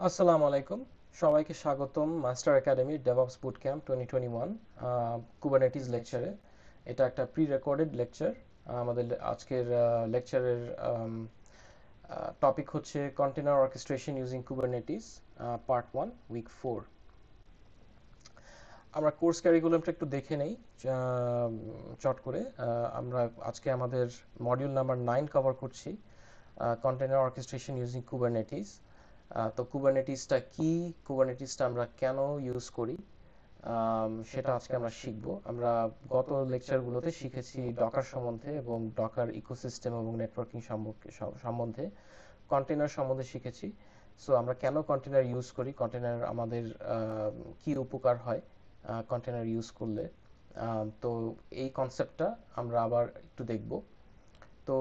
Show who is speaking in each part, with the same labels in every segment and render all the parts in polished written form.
Speaker 1: আসসালামু আলাইকুম, সবাইকে স্বাগতম master academy DevOps boot camp 2021 Kubernetes লেকচারে। এটা একটা প্রি রেকর্ডেড লেকচার। আমাদের আজকের লেকচারের টপিক হচ্ছে container orchestration using Kubernetes part 1 week 4। আমরা কোর্স ক্যারিকুলামটা একটু দেখে নেই চট করে। আমরা আজকে আমাদের মডিউল নাম্বার 9 কভার করছি, কন্টেনার অর্কেস্ট্রেশন ইউজিং কুবারনেটিস। তো কুবারনেটিসটা কি, কুবারনেটিসটা আমরা কেন ইউজ করি, সেটা আজকে আমরা শিখব। আমরা গত লেকচারগুলোতে শিখেছি ডকার সম্বন্ধে এবং ডকার ইকোসিস্টেম এবং নেটওয়ার্কিং সম্বন্ধে, কন্টেনার সম্বন্ধে শিখেছি। সো আমরা কেন কন্টেনার ইউজ করি, কন্টেনার আমাদের কি উপকার হয় কন্টেনার ইউজ করলে, তো এই কনসেপ্টটা আমরা আবার একটু দেখব। তো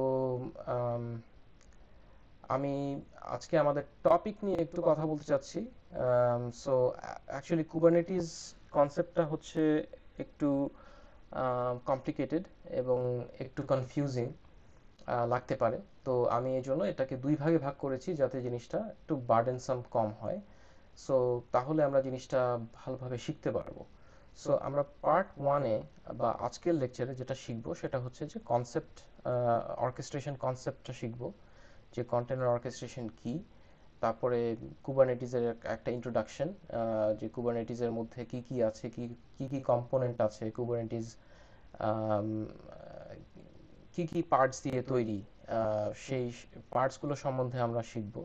Speaker 1: আমি আজকে আমাদের টপিক নিয়ে একটু কথা বলতে চাচ্ছি। সো অ্যাকচুয়ালি কুবারনেটিস কনসেপ্টটা হচ্ছে একটু কমপ্লিকেটেড এবং একটু কনফিউজিং লাগতে পারে। তো আমি এই জন্য এটাকে দুই ভাগে ভাগ করেছি যাতে জিনিসটা একটু বার্ডেনসাম কম হয়। সো তাহলে আমরা জিনিসটা ভালোভাবে শিখতে পারবো। সো আমরা পার্ট ওয়ানে বা আজকের লেকচারে যেটা শিখবো সেটা হচ্ছে যে কনসেপ্ট, অর্কেস্ট্রেশন কনসেপ্টটা শিখবো, যে কন্টেনার অর্কেস্ট্রেশন কি, তারপরে কুবারনেটিসের একটা ইন্ট্রোডাকশন, যে কুবারনেটিসের মধ্যে কি কি আছে, কি কি কি কম্পোনেন্ট আছে, কুবারনেটিস কি কি পার্টস দিয়ে তৈরি, সেই পার্টসগুলো সম্বন্ধে আমরা শিখব।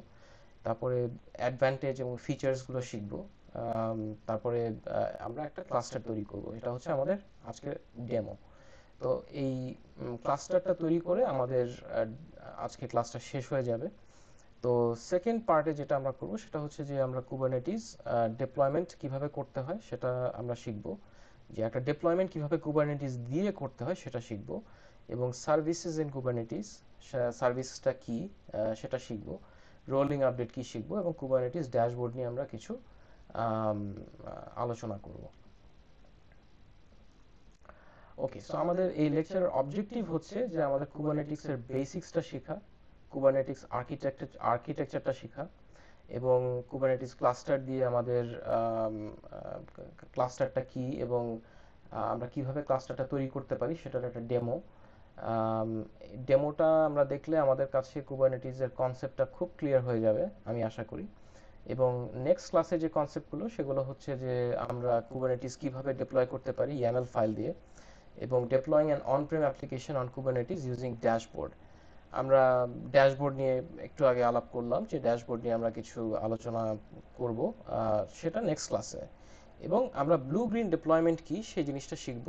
Speaker 1: তারপরে অ্যাডভান্টেজ এবং ফিচার্সগুলো শিখব। তারপরে আমরা একটা ক্লাস্টার তৈরি করব, এটা হচ্ছে আমাদের আজকের ডেমো। তো এই ক্লাস্টারটা তৈরি করে আমাদের আজকে ক্লাসটা শেষ হয়ে যাবে। তো সেকেন্ড পার্টে যেটা আমরা করব সেটা হচ্ছে যে আমরা কুবারনেটিস ডিপ্লয়মেন্ট কিভাবে করতে হয় সেটা আমরা শিখব, যে একটা ডিপ্লয়মেন্ট কিভাবে কুবারনেটিস দিয়ে করতে হয় সেটা শিখব, এবং সার্ভিসেস ইন কুবারনেটিস, সার্ভিসটা কি সেটা শিখব, রোলিং আপডেট কি শিখব, এবং কুবারনেটিস ড্যাশবোর্ড নিয়ে আমরা কিছু আলোচনা করব। ওকে, সো আমাদের এই লেকচারের অবজেক্টিভ হচ্ছে যে আমাদের কুবারনেটিক্সের বেসিক্সটা শেখা, কুবারনেটিক্স আর্কিটেকচারটা শেখা, এবং কুবারনেটিস ক্লাস্টার দিয়ে আমাদের ক্লাস্টারটা কি এবং আমরা কিভাবে ক্লাস্টারটা তৈরি করতে পারি সেটার একটা ডেমো। ডেমোটা আমরা দেখলে আমাদের কাছে কুবারনেটিসের কনসেপ্টটা খুব ক্লিয়ার হয়ে যাবে আমি আশা করি। এবং নেক্সট ক্লাসে যে কনসেপ্টগুলো সেগুলো হচ্ছে যে আমরা কুবারনেটিস কিভাবে ডিপ্লয় করতে পারি YAML ফাইল দিয়ে, এবং deploying an on-prem application on Kubernetes using dashboard. আমরা ড্যাশবোর্ড নিয়ে একটু আগে আলাপ করলাম, যে ড্যাশবোর্ড নিয়ে আমরা কিছু আলোচনা করব, সেটা নেক্সট ক্লাসে। এবং আমরা ব্লু গ্রিন ডিপ্লয়মেন্ট কি সেই জিনিসটা শিখব,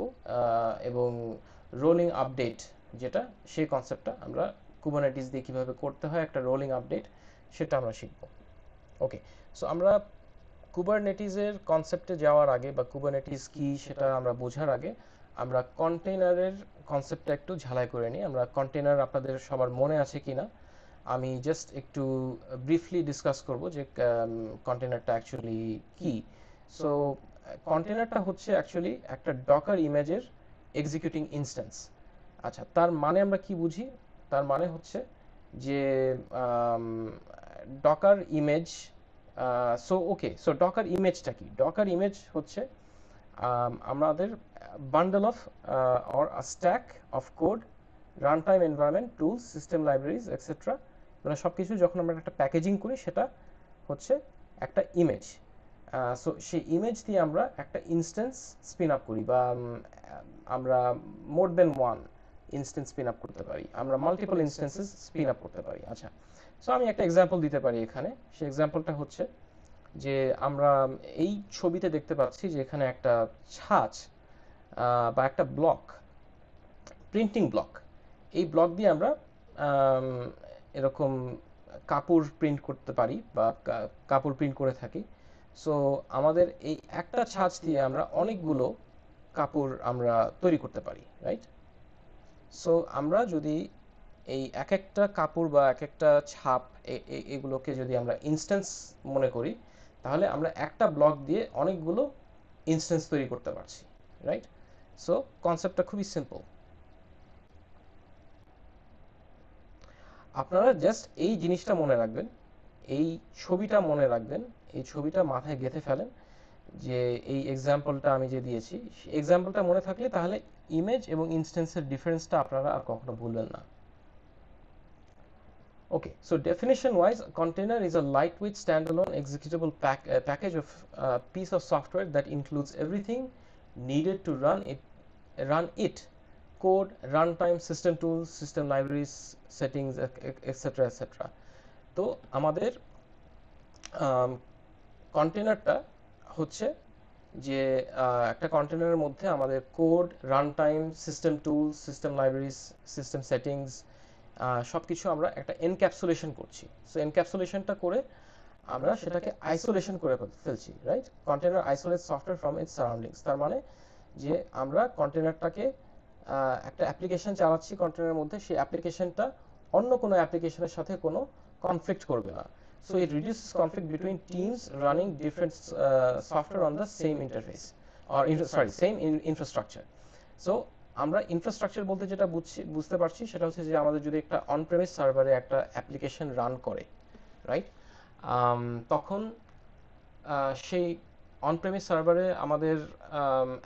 Speaker 1: এবং রোলিং আপডেট যেটা, সেই কনসেপ্টটা আমরা কুবারনেটিস দিয়ে কিভাবে করতে হয় একটা রোলিং আপডেট, সেটা আমরা শিখব। ওকে, সো আমরা কুবারনেটিসের কনসেপ্টে যাওয়ার আগে বা কুবারনেটিস কি সেটা আমরা বোঝার আগে আমরা কন্টেইনারের কনসেপ্টটা একটু ঝালাই করে নিই। আমরা কন্টেইনার আপনাদের সবার মনে আছে কিনা আমি জাস্ট একটু ব্রিফলি ডিসকাস করব যে কন্টেইনারটা অ্যাকচুয়ালি কি। সো কন্টেইনারটা হচ্ছে অ্যাকচুয়ালি একটা ডকার ইমেজের এক্সিকিউটিং ইনস্ট্যান্স। আচ্ছা, তার মানে আমরা কি বুঝি? তার মানে হচ্ছে যে ডকার ইমেজ, সো ডকার ইমেজটা কি? ডকার ইমেজ হচ্ছে আমাদের bundle of or a stack of code, run time environment, tools, system libraries etcetera, মানে সব কিছু যখন আমরা একটা প্যাকেজিং করি সেটা হচ্ছে একটা ইমেজ। সো সেই ইমেজ দিয়ে আমরা একটা ইনস্ট্যান্স স্পিন আপ করি, বা আমরা মোর দেন ওয়ান ইনস্ট্যান্স স্পিন আপ করতে পারি, আমরা মাল্টিপল ইনস্ট্যান্সেস স্পিন আপ করতে পারি। আচ্ছা, সো আমি একটা এক্সাম্পল দিতে পারি এখানে। সেই এক্সাম্পলটা হচ্ছে যে আমরা এই ছবিতে দেখতে পাচ্ছি যে এখানে একটা ছাঁচ বা একটা ব্লক, প্রিন্টিং ব্লক, এই ব্লক দিয়ে আমরা এরকম কাপড় প্রিন্ট করতে পারি বা কাপড় প্রিন্ট করে থাকি। সো আমাদের এই একটা ছাঁচ দিয়ে আমরা অনেকগুলো কাপড় আমরা তৈরি করতে পারি, রাইট? সো আমরা যদি এই এক একটা কাপড় বা এক একটা ছাপ এগুলোকে যদি আমরা ইনস্ট্যান্স মনে করি, তাহলে আমরা একটা ব্লক দিয়ে অনেকগুলো ইনস্ট্যান্স তৈরি করতে পারছি, রাইট? সো কনসেপ্টটা খুবই সিম্পল। আপনারা জাস্ট এই জিনিসটা মনে রাখবেন, এই ছবিটা মনে রাখবেন, এই ছবিটা মাথায় গেঁথে ফেলেন, যে এই এক্সাম্পলটা আমি যে দিয়েছি, এক্সাম্পলটা মনে থাকলে তাহলে ইমেজ এবং ইনস্ট্যান্সের ডিফারেন্সটা আপনারা আর কখনো ভুলবেন না। Okay, so definition-wise, a container is a lightweight standalone executable package of piece of software that includes everything needed to run it, code, runtime, system tools, system libraries, settings, etc. etc. তো আমাদের কন্টেনারটা হচ্ছে যে একটা কন্টেনারের মধ্যে আমাদের code, runtime, system tools, system libraries, system settings সব কিছু আমরা একটা এনক্যাপসুলেশন করছি। সো এনক্যাপসুলেশনটা করে আমরা সেটাকে আইসোলেশন করে ফেলছি, right? Container isolate software from its surroundings. তার মানে যে আমরা কন্টেনারটাকে একটা অ্যাপ্লিকেশন চালাচ্ছি কন্টেনারের মধ্যে, সেই অ্যাপ্লিকেশনটা অন্য কোনো অ্যাপ্লিকেশনের সাথে কোনো কনফ্লিক্ট করবে না। So it reduces conflict between teams running different software on the same interface or same infrastructure. So আমরা ইনফ্রাস্ট্রাকচার বলতে যেটা বুঝতে পারছি সেটা হচ্ছে যে আমাদের যদি একটা অন প্রেমিস সার্ভারে একটা অ্যাপ্লিকেশন রান করে, রাইট, তখন সেই অন প্রেমিস সার্ভারে আমাদের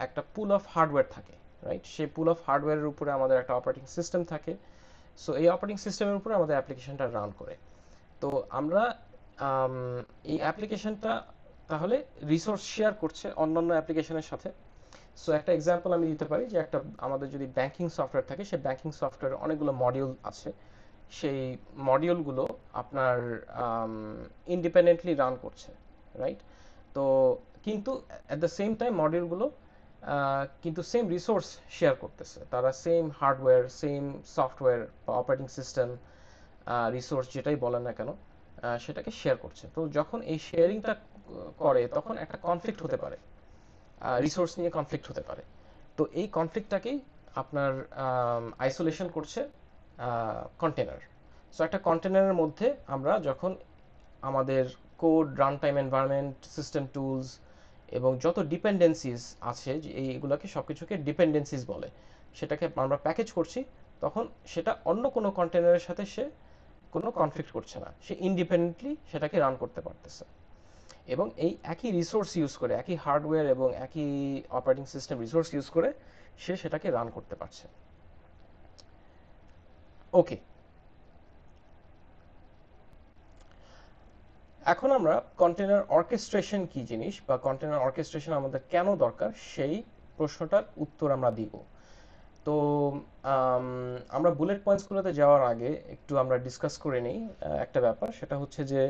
Speaker 1: একটা পুল অফ হার্ডওয়্যার থাকে, রাইট? সেই পুল অফ হার্ডওয়্যারের উপরে আমাদের একটা অপারেটিং সিস্টেম থাকে। সো এই অপারেটিং সিস্টেমের উপরে আমাদের অ্যাপ্লিকেশনটা রান করে। তো আমরা এই অ্যাপ্লিকেশনটা তাহলে রিসোর্স শেয়ার করছে অন্যান্য অ্যাপ্লিকেশনের সাথে। সো একটা এক্সাম্পল আমি দিতে পারি যে একটা আমাদের যদি ব্যাংকিং সফটওয়্যার থাকে, সেই ব্যাংকিং সফটওয়্যারে অনেকগুলো মডিউল আছে। সেই মডিউলগুলো আপনার ইন্ডিপেন্ডেন্টলি রান করছে, রাইট? তো কিন্তু অ্যাট দ্য সেম টাইম মডিউলগুলো কিন্তু সেম রিসোর্স শেয়ার করতেছে, তারা সেম হার্ডওয়্যার, সেম সফটওয়্যার বা অপারেটিং সিস্টেম রিসোর্স যেটাই বলেন না কেন সেটাকে শেয়ার করছে। তো যখন এই শেয়ারিংটা করে তখন একটা কনফ্লিক্ট হতে পারে, রিসোর্স নিয়ে কনফ্লিক্ট হতে পারে। তো এই কনফ্লিক্টটাকেই আপনার আইসোলেশন করছে কন্টেনার। সো একটা কন্টেনারের মধ্যে আমরা যখন আমাদের code, run time environment, system tools এবং যত ডিপেন্ডেন্সিস আছে, যে এইগুলোকে সব কিছুকে ডিপেন্ডেন্সিস বলে, সেটাকে আমরা প্যাকেজ করছি, তখন সেটা অন্য কোনো কন্টেনারের সাথে সে কোনো কনফ্লিক্ট করছে না, সে ইন্ডিপেন্ডেন্টলি সেটাকে রান করতে পারতেছে এবং এই একই রিসোর্স ইউজ করে, একই হার্ডওয়্যার এবং একই অপারেটিং সিস্টেম রিসোর্স ইউজ করে সে সেটাকে রান করতে পারছে। ওকে, এখন আমরা কন্টেনার অর্কেস্ট্রেশন কি জিনিস বা কন্টেনার অর্কেস্ট্রেশন আমাদের কেন দরকার সেই প্রশ্নটার উত্তর আমরা দিব। তো আমরা বুলেট পয়েন্টসগুলোতে যাওয়ার আগে একটু আমরা ডিসকাস করে নিই একটা ব্যাপার, সেটা হচ্ছে যে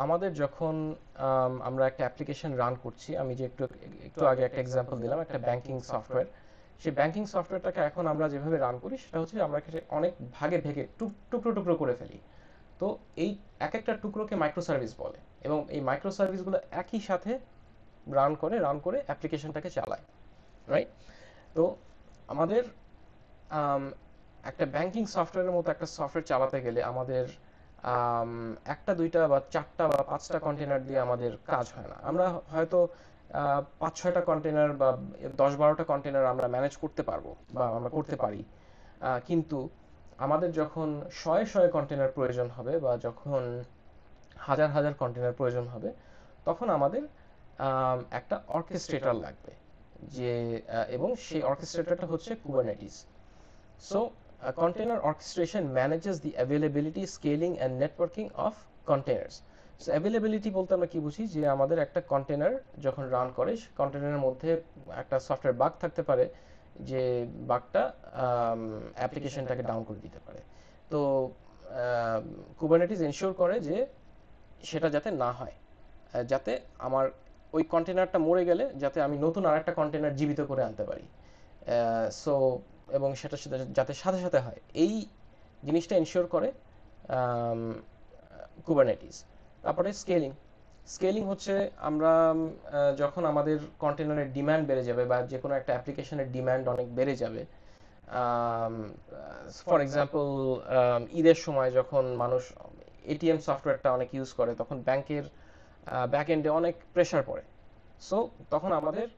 Speaker 1: আমাদের যখন আমরা একটা অ্যাপ্লিকেশন রান করছি, আমি যে একটু আগে একটা এক্সাম্পল দিলাম একটা ব্যাংকিং সফটওয়্যার, সেই ব্যাংকিং সফটওয়্যারটাকে এখন আমরা যেভাবে রান করি সেটা হচ্ছে আমরা অনেক ভাগে ভেগে টুকরো টুকরো করে ফেলি। তো এই এক একটা টুকরোকে মাইক্রো সার্ভিস বলে এবং এই মাইক্রো সার্ভিসগুলো একই সাথে রান করে অ্যাপ্লিকেশনটাকে চালায়, রাইট? তো আমাদের একটা ব্যাংকিং সফটওয়্যারের মতো একটা সফটওয়্যার চালাতে গেলে আমাদের একটা দুইটা বা চারটা বা পাঁচটা কন্টেনার দিয়ে আমাদের কাজ হয় না। আমরা হয়তো 5-6টা কন্টেনার বা 10-12টা কন্টেনার আমরা ম্যানেজ করতে পারবো বা আমরা করতে পারি, কিন্তু আমাদের যখন শয়ে শয়ে কন্টেনার প্রয়োজন হবে বা যখন হাজার হাজার কন্টেনার প্রয়োজন হবে, তখন আমাদের একটা অর্কেস্ট্রেটর লাগবে, যে এবং সেই অর্কেস্ট্রেটরটা হচ্ছে Kubernetes. So, a container orchestration manages the availability, scaling and networking of containers. So, availability বলতে আমরা কি বুঝি, যে আমাদের একটা কন্টেনার যখন রান করে, কন্টেনারের মধ্যে একটা সফটওয়্যার বাগ থাকতে পারে, যে বাগটা অ্যাপ্লিকেশনটাকে ডাউন করে দিতে পারে। তো কুবারনেটিস এনশিওর করে যে সেটা যাতে না হয়, যাতে আমার ওই কন্টেনারটা মরে গেলে যাতে আমি নতুন আরেকটা কন্টেনার জীবিত করে আনতে পারি। সো এবং সেটা যাতে সাথে সাথে হয়, এই জিনিসটা এনশিওর করে কুবারনেটিস। তারপরে স্কেলিং হচ্ছে আমরা যখন আমাদের কন্টেনারের ডিমান্ড বেড়ে যাবে বা যে কোনো একটা অ্যাপ্লিকেশনের ডিমান্ড অনেক বেড়ে যাবে, ফর এক্সাম্পল ঈদের সময় যখন মানুষ এটিএম সফটওয়্যারটা অনেক ইউজ করে, তখন ব্যাংকের ব্যাক এন্ডে অনেক প্রেশার পড়ে। সো তখন আমাদের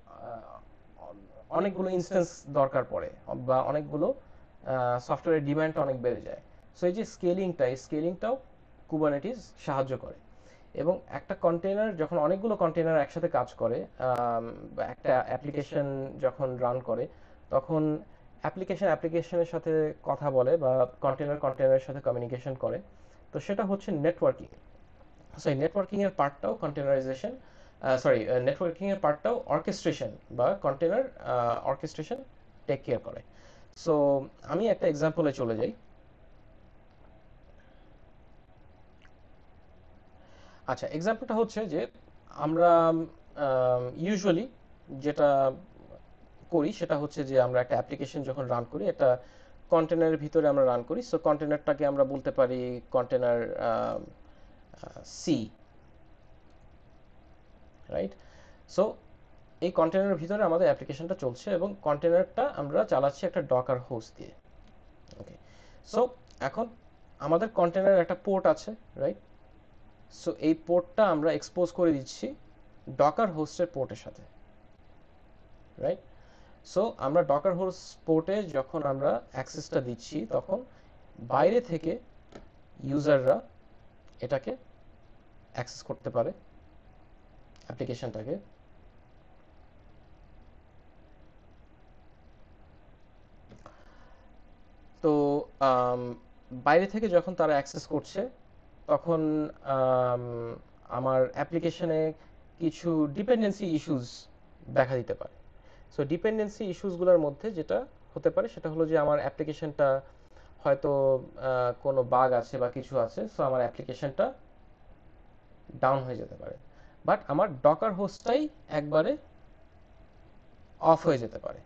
Speaker 1: অনেকগুলো ইনস্ট্যান্স দরকার পড়ে বা অনেকগুলো সফটওয়্যারের ডিমান্ডটা অনেক বেড়ে যায়। সো এই যে স্কেলিংটাও কুবারনেটিস সাহায্য করে। এবং একটা কন্টেনার যখন অনেকগুলো কন্টেনার একসাথে কাজ করে, বা একটা অ্যাপ্লিকেশন যখন রান করে, তখন অ্যাপ্লিকেশনের সাথে কথা বলে বা কন্টেনারের সাথে কমিউনিকেশন করে। তো সেটা হচ্ছে নেটওয়ার্কিং। সো এই নেটওয়ার্কিং এর পার্টটাও কন্টেনারাইজেশন, সরি, নেটওয়ার্কিং এর পার্টটাও অর্কেস্ট্রেশন বা কন্টেনার অর্কেস্ট্রেশন টেক কেয়ার করে। সো আমি একটা এক্সাম্পলে চলে যাই। আচ্ছা, এক্সাম্পলটা হচ্ছে যে আমরা ইউজুয়ালি যেটা করি সেটা হচ্ছে যে আমরা একটা অ্যাপ্লিকেশন যখন রান করি, একটা কন্টেনারের ভিতরে আমরা রান করি। সো কন্টেনারটাকে আমরা বলতে পারি কন্টেনার সি, রাইট? সো এই কন্টেনারের ভিতরে আমাদের অ্যাপ্লিকেশনটা চলছে এবং কন্টেনারটা আমরা চালাচ্ছি একটা ডকার হোস্ট দিয়ে। ওকে, সো এখন আমাদের কন্টেনারের একটা পোর্ট আছে, রাইট? সো এই পোর্টটা আমরা এক্সপোজ করে দিচ্ছি ডকার হোস্টের পোর্টের সাথে, রাইট? সো আমরা ডকার হোস্ট পোর্টে যখন আমরা অ্যাক্সেসটা দিচ্ছি, তখন বাইরে থেকে ইউজাররা এটাকে অ্যাক্সেস করতে পারে, অ্যাপ্লিকেশনটাকে। তো বাইরে থেকে যখন তারা অ্যাক্সেস করছে, তখন আম, আমার অ্যাপ্লিকেশনে কিছু ডিপেন্ডেন্সি ইস্যুস দেখা দিতে পারে। সো ডিপেন্ডেন্সি ইস্যুসগুলোর মধ্যে যেটা হতে পারে সেটা হলো যে আমার অ্যাপ্লিকেশনটা হয়তো কোনো বাগ আছে বা কিছু আছে, সো আমার অ্যাপ্লিকেশনটা ডাউন হয়ে যেতে পারে। বাট আমার ডকার হোস্টটাই একবারে অফ হয়ে যেতে পারে।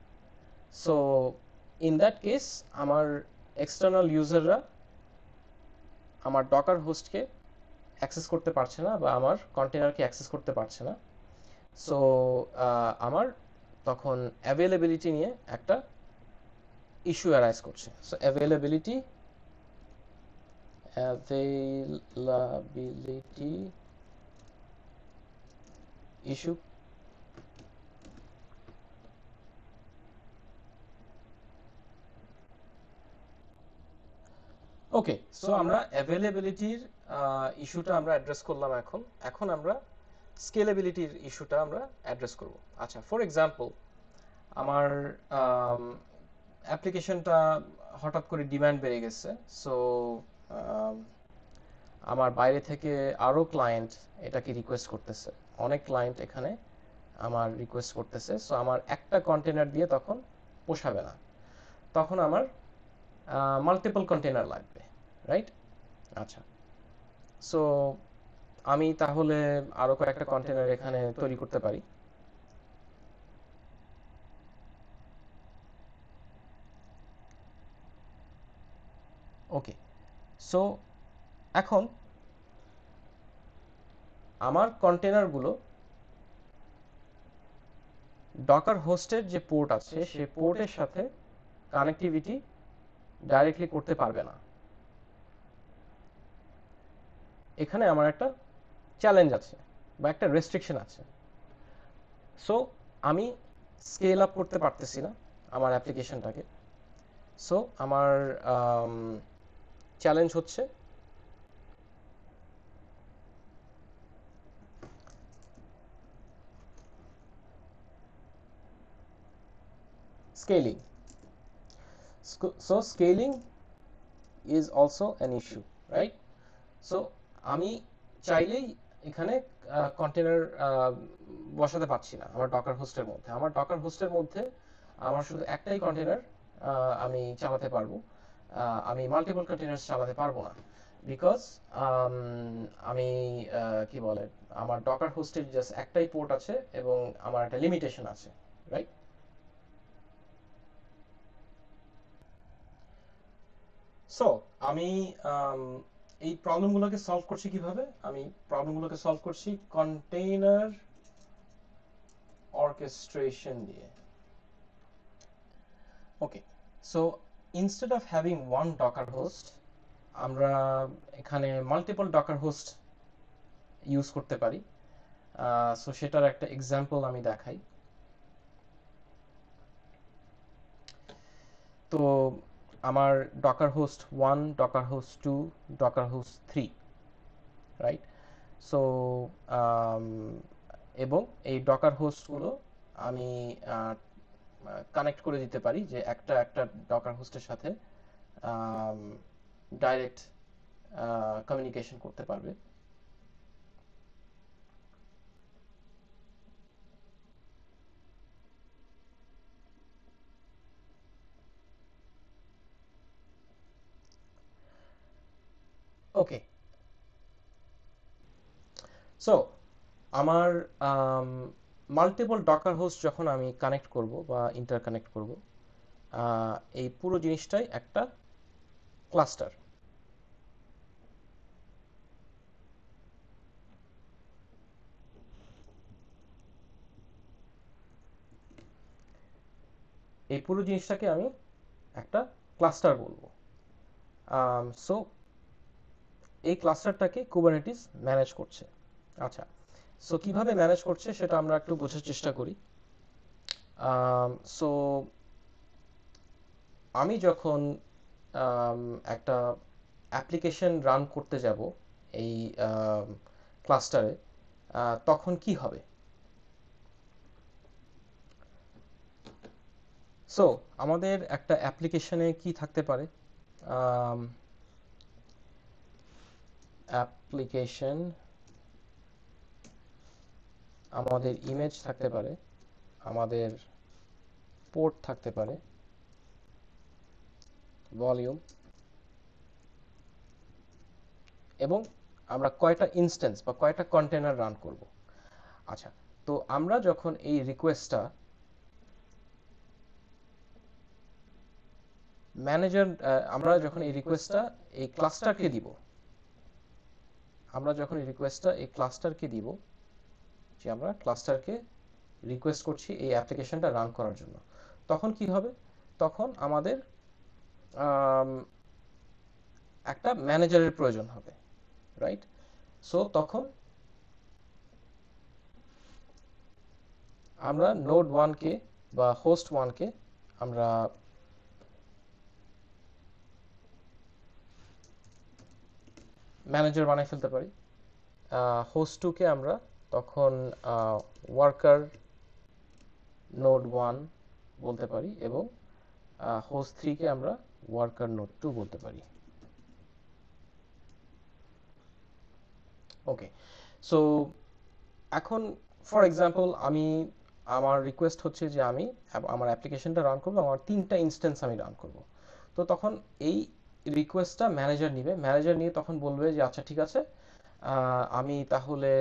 Speaker 1: সো ইন দ্যাট কেস আমার এক্সটার্নাল ইউজাররা আমার ডকার হোস্টকে অ্যাক্সেস করতে পারছে না বা আমার কন্টেনারকে অ্যাক্সেস করতে পারছে না। সো আমার তখন অ্যাভেলেবিলিটি নিয়ে একটা ইস্যু অ্যারাইজ করছে। So availability issue. Okay, so আমরা অ্যাভেলেবিলিটির ইস্যুটা আমরা অ্যাড্রেস করলাম। এখন এখন আমরা স্কেলেবিলিটির ইস্যুটা আমরা অ্যাড্রেস করব। আচ্ছা, ফর এক্সাম্পল আমার অ্যাপ্লিকেশনটা হঠাৎ করে ডিমান্ড বেড়ে গেছে। সো আমার বাইরে থেকে আরও ক্লায়েন্ট এটাকে রিকোয়েস্ট করতেছে, অনেক ক্লায়েন্ট এখানে আমার রিকোয়েস্ট করতেছে। সো আমার একটা কন্টেনার দিয়ে তখন পোষাবে না, তখন আমার মাল্টিপল কন্টেনার লাগবে, রাইট? আচ্ছা, সো আমি তাহলে আরও কয়েকটা কন্টেনার এখানে তৈরি করতে পারি। ওকে, সো এখন আমার কন্টেনারগুলো ডকার হোস্টের যে পোর্ট আছে সে পোর্টের সাথে কানেক্টিভিটি ডাইরেক্টলি করতে পারবে না। এখানে আমার একটা চ্যালেঞ্জ আছে বা একটা রেস্ট্রিকশন আছে। সো আমি স্কেল আপ করতে পারতেছি না আমার অ্যাপ্লিকেশনটাকে। সো আমার চ্যালেঞ্জ হচ্ছে scaling. So scaling is also an issue, right? So আমি চাইলেই এখানে কন্টেনার বসাতে পারছি না আমার ডকার হোস্টের মধ্যে। আমার ডকার হোস্টের মধ্যে আমার শুধু একটাই কন্টেনার আমি চালাতে পারবো, আমি মাল্টিপল কন্টেনার চালাতে পারবো না। বিকজ আমি কি বলে, আমার ডকার হোস্টের জাস্ট একটাই পোর্ট আছে এবং আমার একটা লিমিটেশন আছে, রাইট? সো আমি এই প্রবলেমগুলোকে সলভ করছি কিভাবে? আমি প্রবলেমগুলোকে সলভ করছি কন্টেইনার অর্কেস্ট্রেশন দিয়ে। Okay, so instead of having one Docker host, আমরা এখানে মাল্টিপল ডকার হোস্ট ইউজ করতে পারি। সো সেটার একটা এক্সাম্পল আমি দেখাই। তো আমার Docker host 1, Docker host 2, Docker host 3, right? So এবং এই ডকার হোস্টগুলো আমি কানেক্ট করে দিতে পারি, যে একটা একটা ডকার হোস্টের সাথে ডাইরেক্ট কমিউনিকেশন করতে পারবে। ওকে, সো আমার মাল্টিপল ডকার হোস্ট যখন আমি কানেক্ট করব বা ইন্টারকানেক্ট করব, এই পুরো জিনিসটাই একটা ক্লাস্টার। এই পুরো জিনিসটাকে আমি একটা ক্লাস্টার বলবো। সো এই ক্লাস্টারটাকে কুবারনেটিস ম্যানেজ করছে। আচ্ছা, সো কিভাবে ম্যানেজ করছে সেটা আমরা একটু বোঝার চেষ্টা করি। সো আমি যখন একটা অ্যাপ্লিকেশন রান করতে যাব এই ক্লাস্টারে, তখন কি হবে? সো আমাদের একটা অ্যাপ্লিকেশনে কি থাকতে পারে? অ্যাপ্লিকেশন, আমাদের ইমেজ থাকতে পারে, আমাদের পোর্ট থাকতে পারে, ভলিউম, এবং আমরা কয়টা ইনস্ট্যান্স বা কয়টা কন্টেনার রান করব। আচ্ছা, তো আমরা যখন এই রিকোয়েস্টটা ম্যানেজার, আমরা যখন এই রিকোয়েস্টটা এই ক্লাস্টারকে দিব, আমরা যখন এই রিকোয়েস্টটা এই ক্লাস্টারকে দিব, যে আমরা ক্লাস্টারকে রিকোয়েস্ট করছি এই অ্যাপ্লিকেশনটা রান করার জন্য, তখন কি হবে? তখন আমাদের একটা ম্যানেজারের প্রয়োজন হবে, রাইট? সো তখন আমরা নোড ওয়ানকে বা হোস্ট ওয়ানকে আমরা ম্যানেজার বানিয়ে ফেলতে পারি। হোস্ট টুকে আমরা তখন ওয়ার্কার নোড ওয়ান বলতে পারি, এবং হোস্ট থ্রিকে আমরা ওয়ার্কার নোড টু বলতে পারি। ওকে, সো এখন ফর এক্সাম্পল আমার রিকোয়েস্ট হচ্ছে যে আমি আমার অ্যাপ্লিকেশনটা রান করবো, আমার 3টা ইনস্ট্যান্স আমি রান করব। তো তখন এই রিকোয়েস্টটা ম্যানেজার নিবে, ম্যানেজার নিয়ে তখন বলবে যে আচ্ছা ঠিক আছে, আমি তাহলে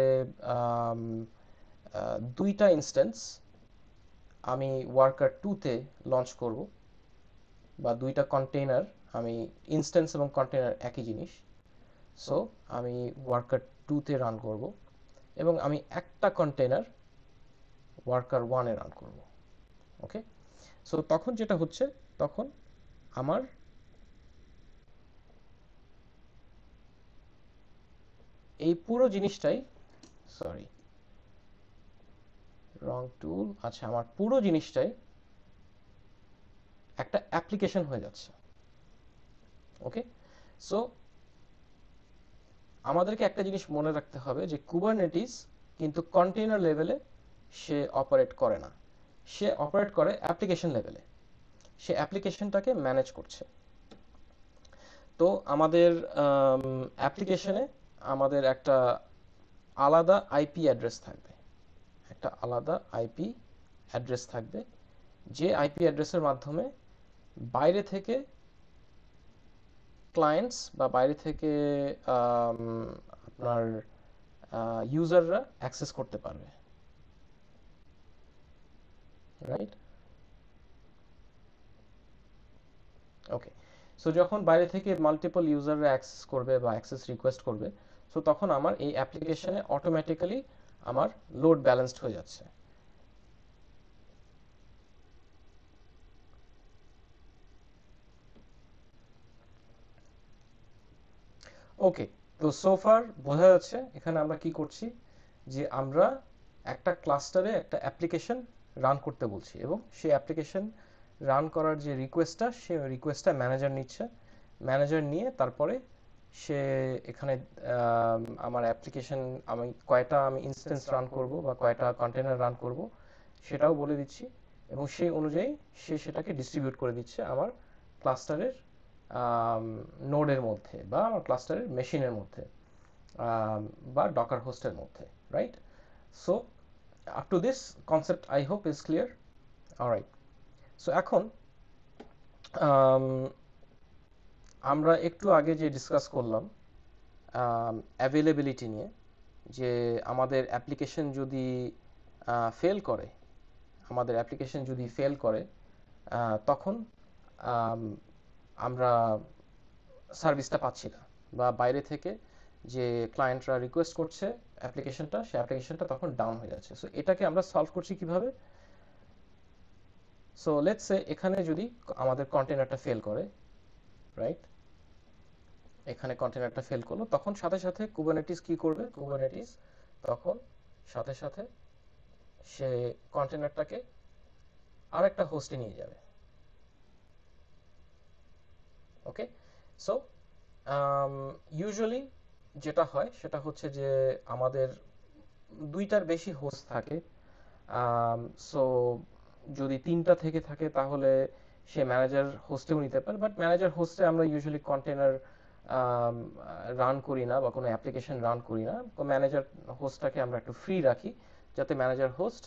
Speaker 1: 2টা ইনস্ট্যান্স আমি ওয়ার্কার টুতে লঞ্চ করব, বা 2টা কন্টেইনার, আমি ইনস্ট্যান্স এবং কন্টেইনার একই জিনিস। সো আমি ওয়ার্কার টুতে রান করব, এবং আমি একটা কন্টেইনার ওয়ার্কার ওয়ানে রান করব। ওকে, সো তখন যেটা হচ্ছে, তখন আমার এই পুরো জিনিসটাই, সরি রং টুল, আচ্ছা, আমার পুরো জিনিসটাই একটা অ্যাপ্লিকেশন হয়ে যাচ্ছে। ওকে, সো আমাদেরকে একটা জিনিস মনে রাখতে হবে যে কুবারনেটিস কিন্তু কন্টেইনার লেভেলে সে অপারেট করে না, সে অপারেট করে অ্যাপ্লিকেশন লেভেলে, সে অ্যাপ্লিকেশনটাকে ম্যানেজ করছে। তো আমাদের অ্যাপ্লিকেশনে আমাদের একটা আলাদা আইপি অ্যাড্রেস থাকবে, একটা আলাদা আইপি অ্যাড্রেস থাকবে, যে আইপি অ্যাড্রেসের মাধ্যমে বাইরে থেকে ক্লায়েন্টস বা বাইরে থেকে আপনার ইউজাররা অ্যাক্সেস করতে পারবে, রাইট? ওকে, সো যখন বাইরে থেকে মাল্টিপল ইউজাররা অ্যাক্সেস করবে বা অ্যাক্সেস রিকোয়েস্ট করবে, সো তখন আমার এই অ্যাপ্লিকেশনে অটোমেটিক্যালি আমার লোড ব্যালেন্সড হয়ে যাচ্ছে। ওকে, তো সোফার বোঝা যাচ্ছে এখানে আমরা কি করছি, যে আমরা একটা ক্লাস্টারে একটা অ্যাপ্লিকেশন রান করতে বলছি, এবং সেই অ্যাপ্লিকেশন রান করার যে রিকোয়েস্টটা, সেই রিকোয়েস্টটা ম্যানেজার নিচ্ছে, ম্যানেজার নিয়ে তারপরে সে এখানে আমার অ্যাপ্লিকেশন আমি ইনস্ট্যান্স রান করব বা কয়টা কন্টেনার রান করব সেটাও বলে দিচ্ছি, এবং সেই অনুযায়ী সে সেটাকে ডিস্ট্রিবিউট করে দিচ্ছে আমার ক্লাস্টারের নোডের মধ্যে বা আমার ক্লাস্টারের মেশিনের মধ্যে বা ডকার হোস্টের মধ্যে, right? So up to this concept I hope is clear. Alright, so এখন আমরা একটু আগে যে ডিসকাস করলাম অ্যাভেলেবিলিটি নিয়ে, যে আমাদের অ্যাপ্লিকেশন যদি ফেল করে আমাদের অ্যাপ্লিকেশন যদি ফেল করে তখন আমরা সার্ভিসটা পাচ্ছি না, বা বাইরে থেকে যে ক্লায়েন্টরা রিকোয়েস্ট করছে অ্যাপ্লিকেশনটা, সেই অ্যাপ্লিকেশনটা তখন ডাউন হয়ে যাচ্ছে। সো এটাকে আমরা সলভ করছি কিভাবে? সো লেটস সে এখানে যদি আমাদের কন্টেনারটা ফেল করে, রাইট? এখানে কন্টেনারটা ফেল করলো, তখন সাথে সাথে কুবারনেটিস কি করবে? কুবারনেটিস তখন সাথে সাথে সে কন্টেনারটাকে আরেকটা হোস্টে নিয়ে যাবে। ওকে, সো ইউজুয়ালি যেটা হয় সেটা হচ্ছে যে আমাদের দুইটার বেশি হোস্ট থাকে। সো যদি তিনটা থেকে থাকে তাহলে সে ম্যানেজার হোস্টেও নিতে পারে, বাট ম্যানেজার হোস্টে আমরা ইউজুয়ালি কন্টেনার রান করি না বা কোনো অ্যাপ্লিকেশন রান করি না। তো ম্যানেজার হোস্টটাকে আমরা একটু ফ্রি রাখি যাতে ম্যানেজার হোস্ট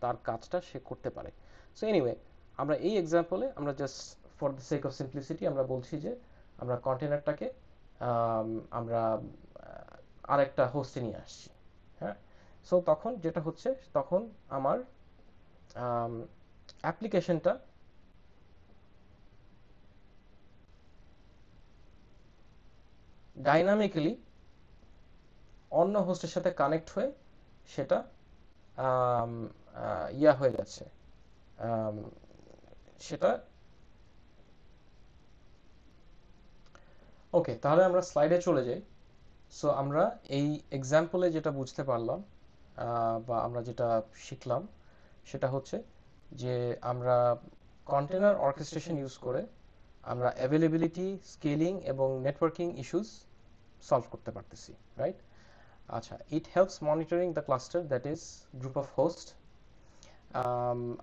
Speaker 1: তার কাজটা সে করতে পারে। সো এনিওয়ে, আমরা এই এক্সাম্পলে আমরা just for the sake of simplicity আমরা বলছি যে আমরা কন্টেনারটাকে আমরা আরেকটা হোস্টে নিয়ে আসছি। হ্যাঁ, সো তখন যেটা হচ্ছে, তখন আমার অ্যাপ্লিকেশনটা ডাইনামিক্যালি অন্য হোস্টের সাথে কানেক্ট হয়ে সেটা ইয়া হয়ে যাচ্ছে, সেটা ওকে। তাহলে আমরা স্লাইডে চলে যাই। সো আমরা এই এক্সাম্পলে যেটা বুঝতে পারলাম বা আমরা যেটা শিখলাম সেটা হচ্ছে যে আমরা কন্টেনার অর্কেস্ট্রেশন ইউজ করে আমরা অ্যাভেলেবিলিটি, স্কেলিং এবং নেটওয়ার্কিং ইস্যুস সলভ করতে পারতেছি, রাইট? আচ্ছা, it helps monitoring the cluster that is group of host.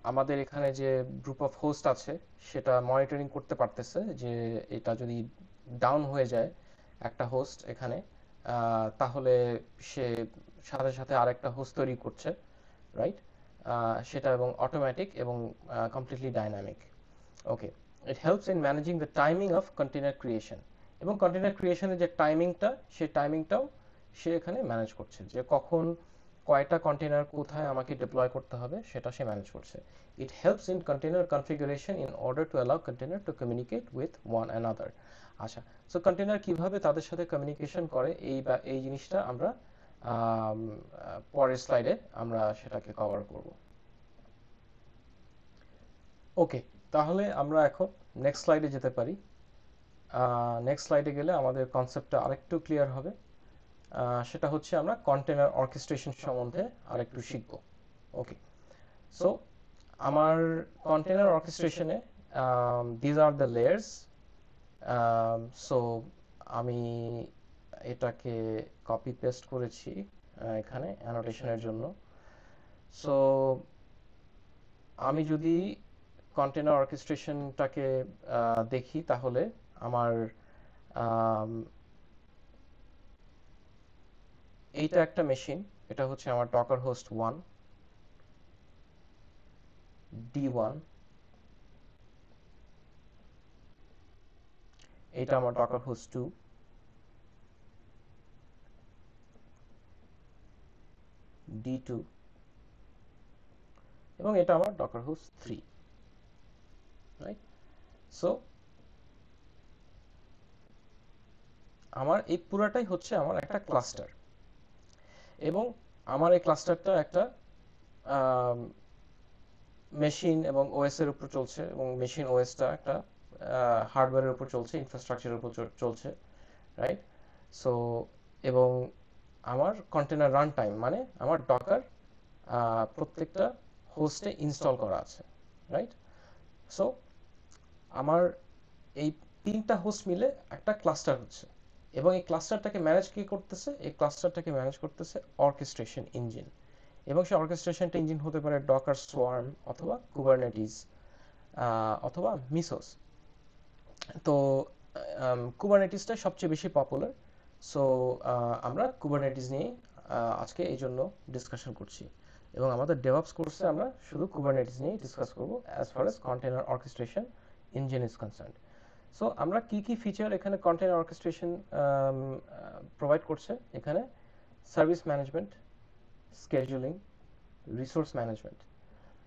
Speaker 1: আমাদের এখানে যে গ্রুপ অফ হোস্ট আছে সেটা মনিটরিং করতে পারতেছে যে এটা যদি ডাউন হয়ে যায় একটা হোস্ট এখানে, তাহলে সে সাথে সাথে আরেকটা হোস্ট তৈরি করছে, রাইট? সেটা এবং অটোমেটিক এবং completely dynamic. Okay, it helps in managing the timing of container creation, এবং কন্টেনার ক্রিয়েশনের যে টাইমিংটা, সেই টাইমিংটাও সে এখানে ম্যানেজ করছে, যে কখন কয়টা কন্টেনার কোথায় আমাকে ডিপ্লয় করতে হবে সেটা সে ম্যানেজ করছে। It helps in container configuration in order to allow container to communicate with one another. আচ্ছা, সো কন্টেনার কিভাবে তাদের সাথে কমিউনিকেশন করে এই জিনিসটা আমরা পরের স্লাইডে আমরা সেটাকে কভার করব। ওকে, তাহলে আমরা এখন নেক্সট স্লাইডে যেতে পারি। নেক্সট স্লাইডে গেলে আমাদের কনসেপ্টটা আরেকটু ক্লিয়ার হবে। সেটা হচ্ছে আমরা কন্টেনার অর্কেস্ট্রেশন সম্বন্ধে আরেকটু শিখব। ওকে, সো আমার কন্টেনার অর্কেস্ট্রেশনে these are the layers. So আমি এটাকে কপি পেস্ট করেছি এখানে অ্যানোটেশনের জন্য। সো আমি যদি কন্টেনার অর্কেস্ট্রেশনটাকে দেখি তাহলে আমার এইটা একটা মেশিন, এটা হচ্ছে আমার ডকার হোস্ট 1 D1, এটা আমার ডকার হোস্ট 2 D2, এবং এটা আমার ডকার হোস্ট 3, রাইট? সো আমার এই পুরাটাই হচ্ছে আমার একটা ক্লাস্টার, এবং আমার এই ক্লাস্টারটা একটা মেশিন এবং ওএস এর উপর চলছে, এবং মেশিন ওএসটা একটা হার্ডওয়্যারের উপর চলছে, ইনফ্রাস্ট্রাকচারের উপর চলছে, রাইট? সো এবং আমার কন্টেনার রান টাইম মানে আমার ডকার প্রত্যেকটা হোস্টে ইনস্টল করা আছে, রাইট? সো আমার এই তিনটা হোস্ট মিলে একটা ক্লাস্টার হচ্ছে, এবং এই ক্লাস্টারটাকে ম্যানেজ কি করতেছে? এই ক্লাস্টারটাকে ম্যানেজ করতেছে অর্কেস্ট্রেশন ইঞ্জিন। এবং সেই অর্কেস্ট্রেশনটা ইঞ্জিন হতে পারে ডকার সোয়ার্ম অথবা কুবারনেটিস অথবা মিসোস। তো কুবারনেটিসটা সবচেয়ে বেশি পপুলার। সো আমরা কুবারনেটিস নিয়ে আজকে এই জন্য ডিসকাশন করছি, এবং আমাদের ডেভঅপস কোর্সে আমরা শুধু কুবারনেটিস নিয়ে ডিসকাস করব as far age container orchestration engine is concerned. So আমরা কি কি ফিচার এখানে কন্টেনার অর্কেস্ট্রেশন প্রোভাইড করছে? এখানে service management, scheduling, resource management.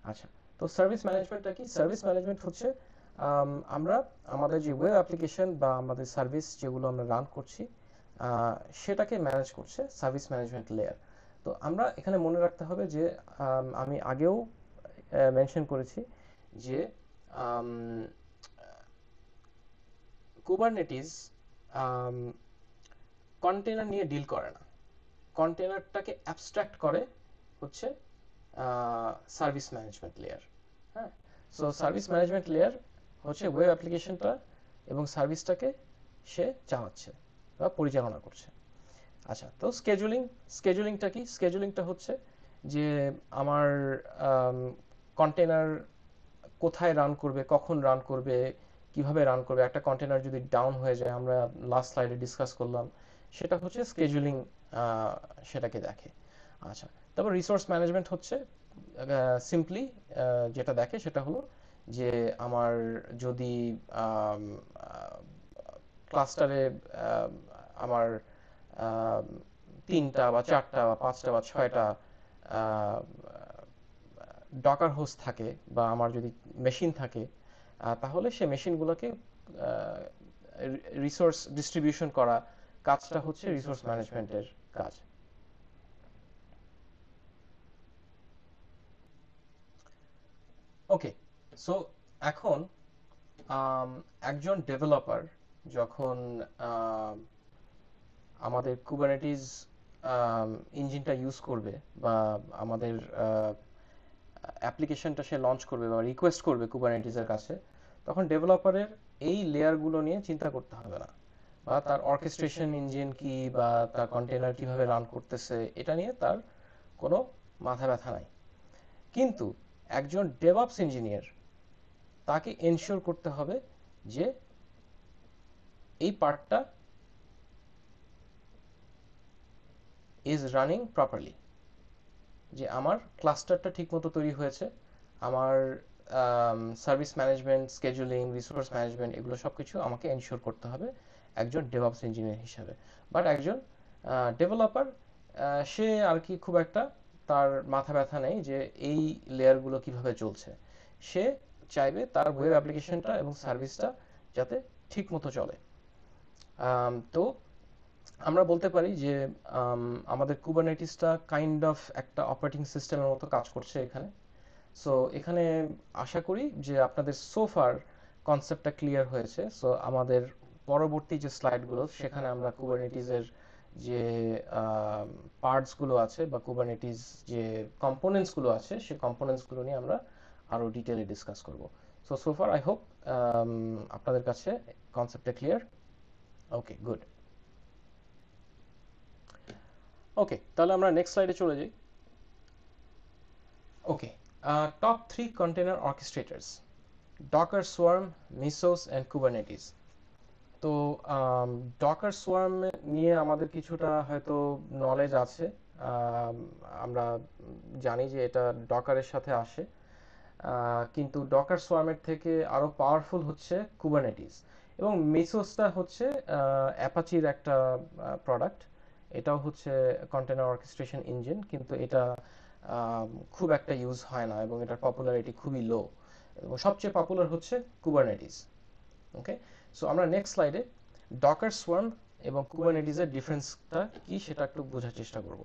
Speaker 1: আচ্ছা, তো সার্ভিস ম্যানেজমেন্টটা কি? সার্ভিস ম্যানেজমেন্ট হচ্ছে আমরা আমাদের যে ওয়েব অ্যাপ্লিকেশন বা আমাদের সার্ভিস যেগুলো আমরা রান করছি সেটাকে ম্যানেজ করছে সার্ভিস ম্যানেজমেন্ট লেয়ার। তো আমরা এখানে মনে রাখতে হবে যে আমি আগেও মেনশন করেছি যে কুবারনেটিস কন্টেনার নিয়ে ডিল করে না, কন্টেনারটাকে অ্যাবস্ট্রাক্ট করে হচ্ছে সার্ভিস ম্যানেজমেন্ট লেয়ার। হ্যাঁ, সো সার্ভিস ম্যানেজমেন্ট লেয়ার হচ্ছে ওয়েব অ্যাপ্লিকেশনটা এবং সার্ভিসটাকে সে চালাচ্ছে বা পরিচালনা করছে। আচ্ছা, তো স্কেজুলিংটা কি? স্কেজুলিংটা হচ্ছে যে আমার কন্টেনার কোথায় রান করবে, কখন রান করবে, কিভাবে রান করবে। একটা কন্টেনার যদি ডাউন হয়ে যায়, আমরা লাস্ট স্লাইডে ডিসকাস করলাম, সেটা হচ্ছে স্কেজুলিং, সেটাকে দেখে। আচ্ছা, তারপর রিসোর্স ম্যানেজমেন্ট হচ্ছে সিম্পলি যেটা দেখে সেটা হলো যে আমার যদি ক্লাস্টারে আমার তিনটা বা চারটা বা পাঁচটা বা ছয়টা ডকার হোস্ট থাকে বা আমার যদি মেশিন থাকে, তাহলে সে মেশিনগুলোকে রিসোর্স ডিস্ট্রিবিউশন করা কাজটা হচ্ছে রিসোর্স ম্যানেজমেন্টের কাজ। ওকে, সো এখন একজন ডেভেলপার যখন আমাদের কুবারনেটিস ইঞ্জিনটা ইউজ করবে বা আমাদের অ্যাপ্লিকেশনটা সে লঞ্চ করবে বা রিকোয়েস্ট করবে কুবারনেটিসের কাছে, তখন ডেভেলপারের এই লেয়ারগুলো নিয়ে চিন্তা করতে হবে না, বা তার অর্কেস্ট্রেশন ইঞ্জিন কি বা তার কন্টেনার কিভাবে রান করতেছে এটা নিয়ে তার কোনো মাথা ব্যথা নাই। কিন্তু একজন ডেভঅপস ইঞ্জিনিয়ার, তাকে এনশিওর করতে হবে যে এই পার্টটা ইজ রানিং প্রপারলি, যে আমার ক্লাস্টারটা ঠিকমতো তৈরি হয়েছে, আমার service management, scheduling, resource management এগুলো সব কিছু আমাকে এনশিওর করতে হবে একজন ডেভঅপস ইঞ্জিনিয়ার হিসাবে। বাট একজন ডেভেলপার সে আর কি খুব একটা তার মাথা ব্যথা নেই যে এই লেয়ারগুলো কিভাবে চলছে। সে চাইবে তার ওয়েব অ্যাপ্লিকেশনটা এবং সার্ভিসটা যাতে ঠিকমতো চলে। তো আমরা বলতে পারি যে আমাদের কুবারনেটিসটা কাইন্ড অফ একটা অপারেটিং সিস্টেমের মতো কাজ করছে এখানে। সো এখানে আশা করি যে আপনাদের সোফার কনসেপ্টটা ক্লিয়ার হয়েছে। সো আমাদের পরবর্তী যে স্লাইডগুলো সেখানে আমরা কুবারনেটিসের যে পার্টসগুলো আছে বা কুবারনেটিস যে কম্পোনেন্টসগুলো আছে সেই কম্পোনেন্টসগুলো নিয়ে আমরা আরও ডিটেলে ডিসকাস করব। সো সোফার আই হোপ আপনাদের কাছে কনসেপ্টটা ক্লিয়ার। ওকে, গুড। ওকে, তাহলে আমরা নেক্সট স্লাইডে চলে যাই। Okay, top 3 container orchestrators: Docker Swarm, Mesos and Kubernetes. তো ডকার সোয়ার্ম নিয়ে আমাদের কিছুটা হয়তো নলেজ আছে। আমরা জানি যে এটা ডকারের সাথে আসে, কিন্তু ডকার সোয়ার্মের থেকে আরও পাওয়ারফুল হচ্ছে কুবারনেটিস। এবং মিসোসটা হচ্ছে অ্যাপাচির একটা প্রোডাক্ট। এটাও হচ্ছে কন্টেনার অর্কেস্ট্রেশন ইঞ্জিন, কিন্তু এটা খুব একটা ইউজ হয় না এবং এটার পপুলারিটি খুবই লো, এবং সবচেয়ে পপুলার হচ্ছে কুবারনেটিস। ওকে, সো আমরা নেক্সট স্লাইডে ডকার সোয়ার্ম এবং কুবারনেটিসের ডিফারেন্সটা কি সেটা একটু বোঝার চেষ্টা করব।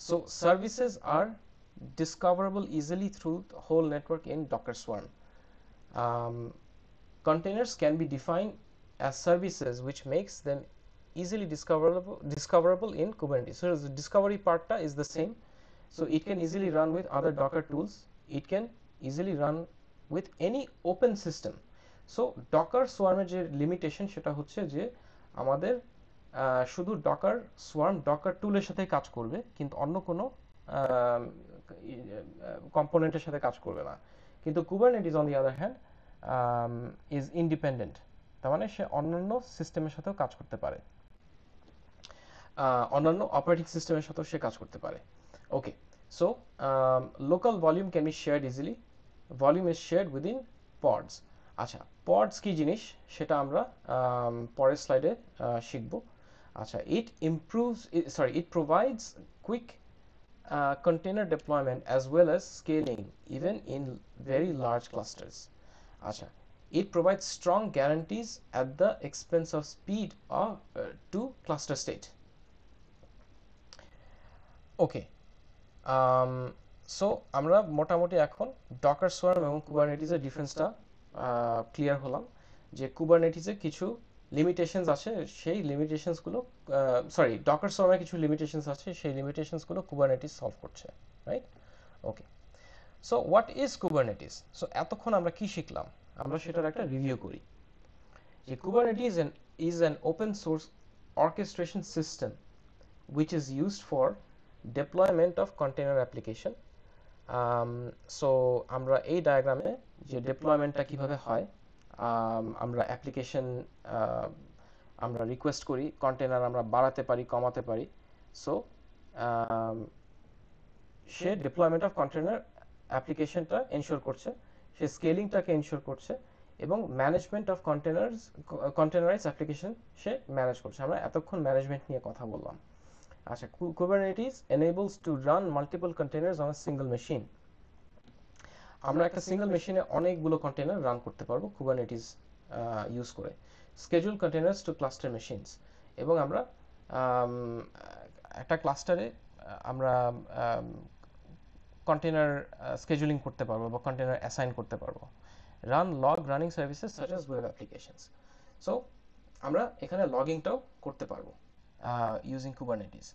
Speaker 1: So services are discoverable easily through the whole network in Docker Swarm. Um, Containers can be defined as services, which makes them easily discoverable in Kubernetes. So the discovery part is the same. So it can easily run with other Docker tools. It can easily run with any open system. So Docker Swarm এর যে limitation সেটা হচ্ছে যে আমাদের শুধু Docker swarm Docker টুলের সাথে কাজ করবে, কিন্তু অন্য কোনো কম্পোনেন্টের সাথে কাজ করবে না। কিন্তু Kubernetes on the other hand is independent, তার মানে সে অন্যান্য সিস্টেমের সাথেও কাজ করতে পারে, অন্যান্য অপারেটিং সিস্টেমের সাথেও সে কাজ করতে পারে। Okay, so local volume can be shared easily, volume is shared within pods. আচ্ছা, পডস কি জিনিস সেটা আমরা পরের স্লাইডে শিখব। আচ্ছা, it provides quick container deployment as well as scaling even in very large clusters. আচ্ছা, it provides strong guarantees at the expense of speed to cluster state. Okay, so আমরা মোটামুটি এখন ডকার সোয়ার্ম এবং কুবারনেটিসের ডিফারেন্সটা ক্লিয়ার হলাম, যে কুবারনেটিসে কিছু limitations আছে, সেই লিমিটেশনসগুলো ডকার সোয়ার্মে কিছু লিমিটেশনস আছে, সেই লিমিটেশনসগুলো কুবারনেটিস সলভ করছে, right? Okay, so what is Kubernetes? So এতক্ষণ আমরা কি শিখলাম, আমরা সেটার একটা রিভিউ করি। যে Kubernetes is an open source orchestration system which is used for deployment of container application. So আমরা এই ডায়াগ্রামে যে ডিপ্লয়মেন্টটা কিভাবে হয়, আমরা অ্যাপ্লিকেশন আমরা রিকোয়েস্ট করি, কন্টেনার আমরা বাড়াতে পারি, কমাতে পারি। সো সে ডিপ্লয়মেন্ট অফ কন্টেনার অ্যাপ্লিকেশনটা এনশিওর করছে, সে স্কেলিংটাকে এনশিওর করছে, এবং ম্যানেজমেন্ট অফ কন্টেনারাইজ অ্যাপ্লিকেশন সে ম্যানেজ করছে। আমরা এতক্ষণ ম্যানেজমেন্ট নিয়ে কথা বললাম। আচ্ছা, Kubernetes enables to run multiple containers on a single machine. আমরা একটা সিঙ্গেল মেশিনে অনেকগুলো কন্টেনার রান করতে পারবো Kubernetes ইউজ করে। Schedule containers to cluster machines, এবং আমরা একটা ক্লাস্টারে আমরা কন্টেনার স্কেজুলিং করতে পারবো বা কন্টেনার অ্যাসাইন করতে পারবো। Run log running services such as web applications. So আমরা এখানে লগিংটাও করতে পারবো using Kubernetes.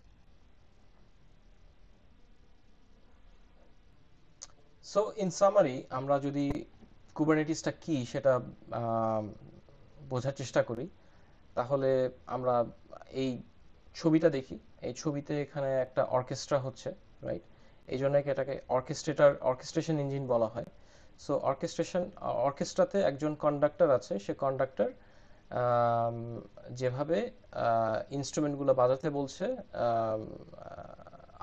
Speaker 1: So in summary, আমরা যদি কুবারনেটিসটা কি সেটা বোঝার চেষ্টা করি, তাহলে আমরা এই ছবিটা দেখি। এই ছবিতে এখানে একটা অর্কেস্ট্রা হচ্ছে, রাইট? এই জন্য এটাকে অর্কেস্ট্রেশন ইঞ্জিন বলা হয়। সো অর্কেস্ট্রাতে একজন কন্ডাক্টর আছে, সে কন্ডাক্টর যেভাবে ইনস্ট্রুমেন্টগুলো বাজাতে বলছে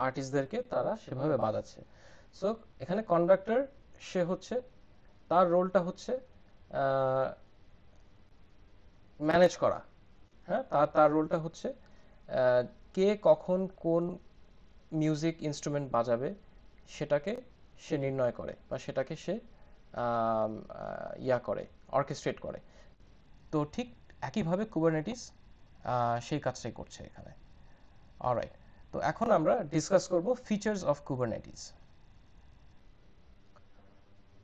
Speaker 1: আর্টিস্টদেরকে, তারা সেভাবে বাজাচ্ছে। সো এখানে কন্ডাক্টর, সে হচ্ছে, তার রোলটা হচ্ছে ম্যানেজ করা। হ্যাঁ, তার রোলটা হচ্ছে কে কখন কোন মিউজিক ইনস্ট্রুমেন্ট বাজাবে সেটাকে সে নির্ণয় করে, বা সেটাকে সে করে, অর্কেস্ট্রেট করে। তো ঠিক একইভাবে কুবারনেটিস সেই কাজটাই করছে এখানে। অলরাইট, তো এখন আমরা ডিসকাস করব ফিচার্স অফ কুবারনেটিস।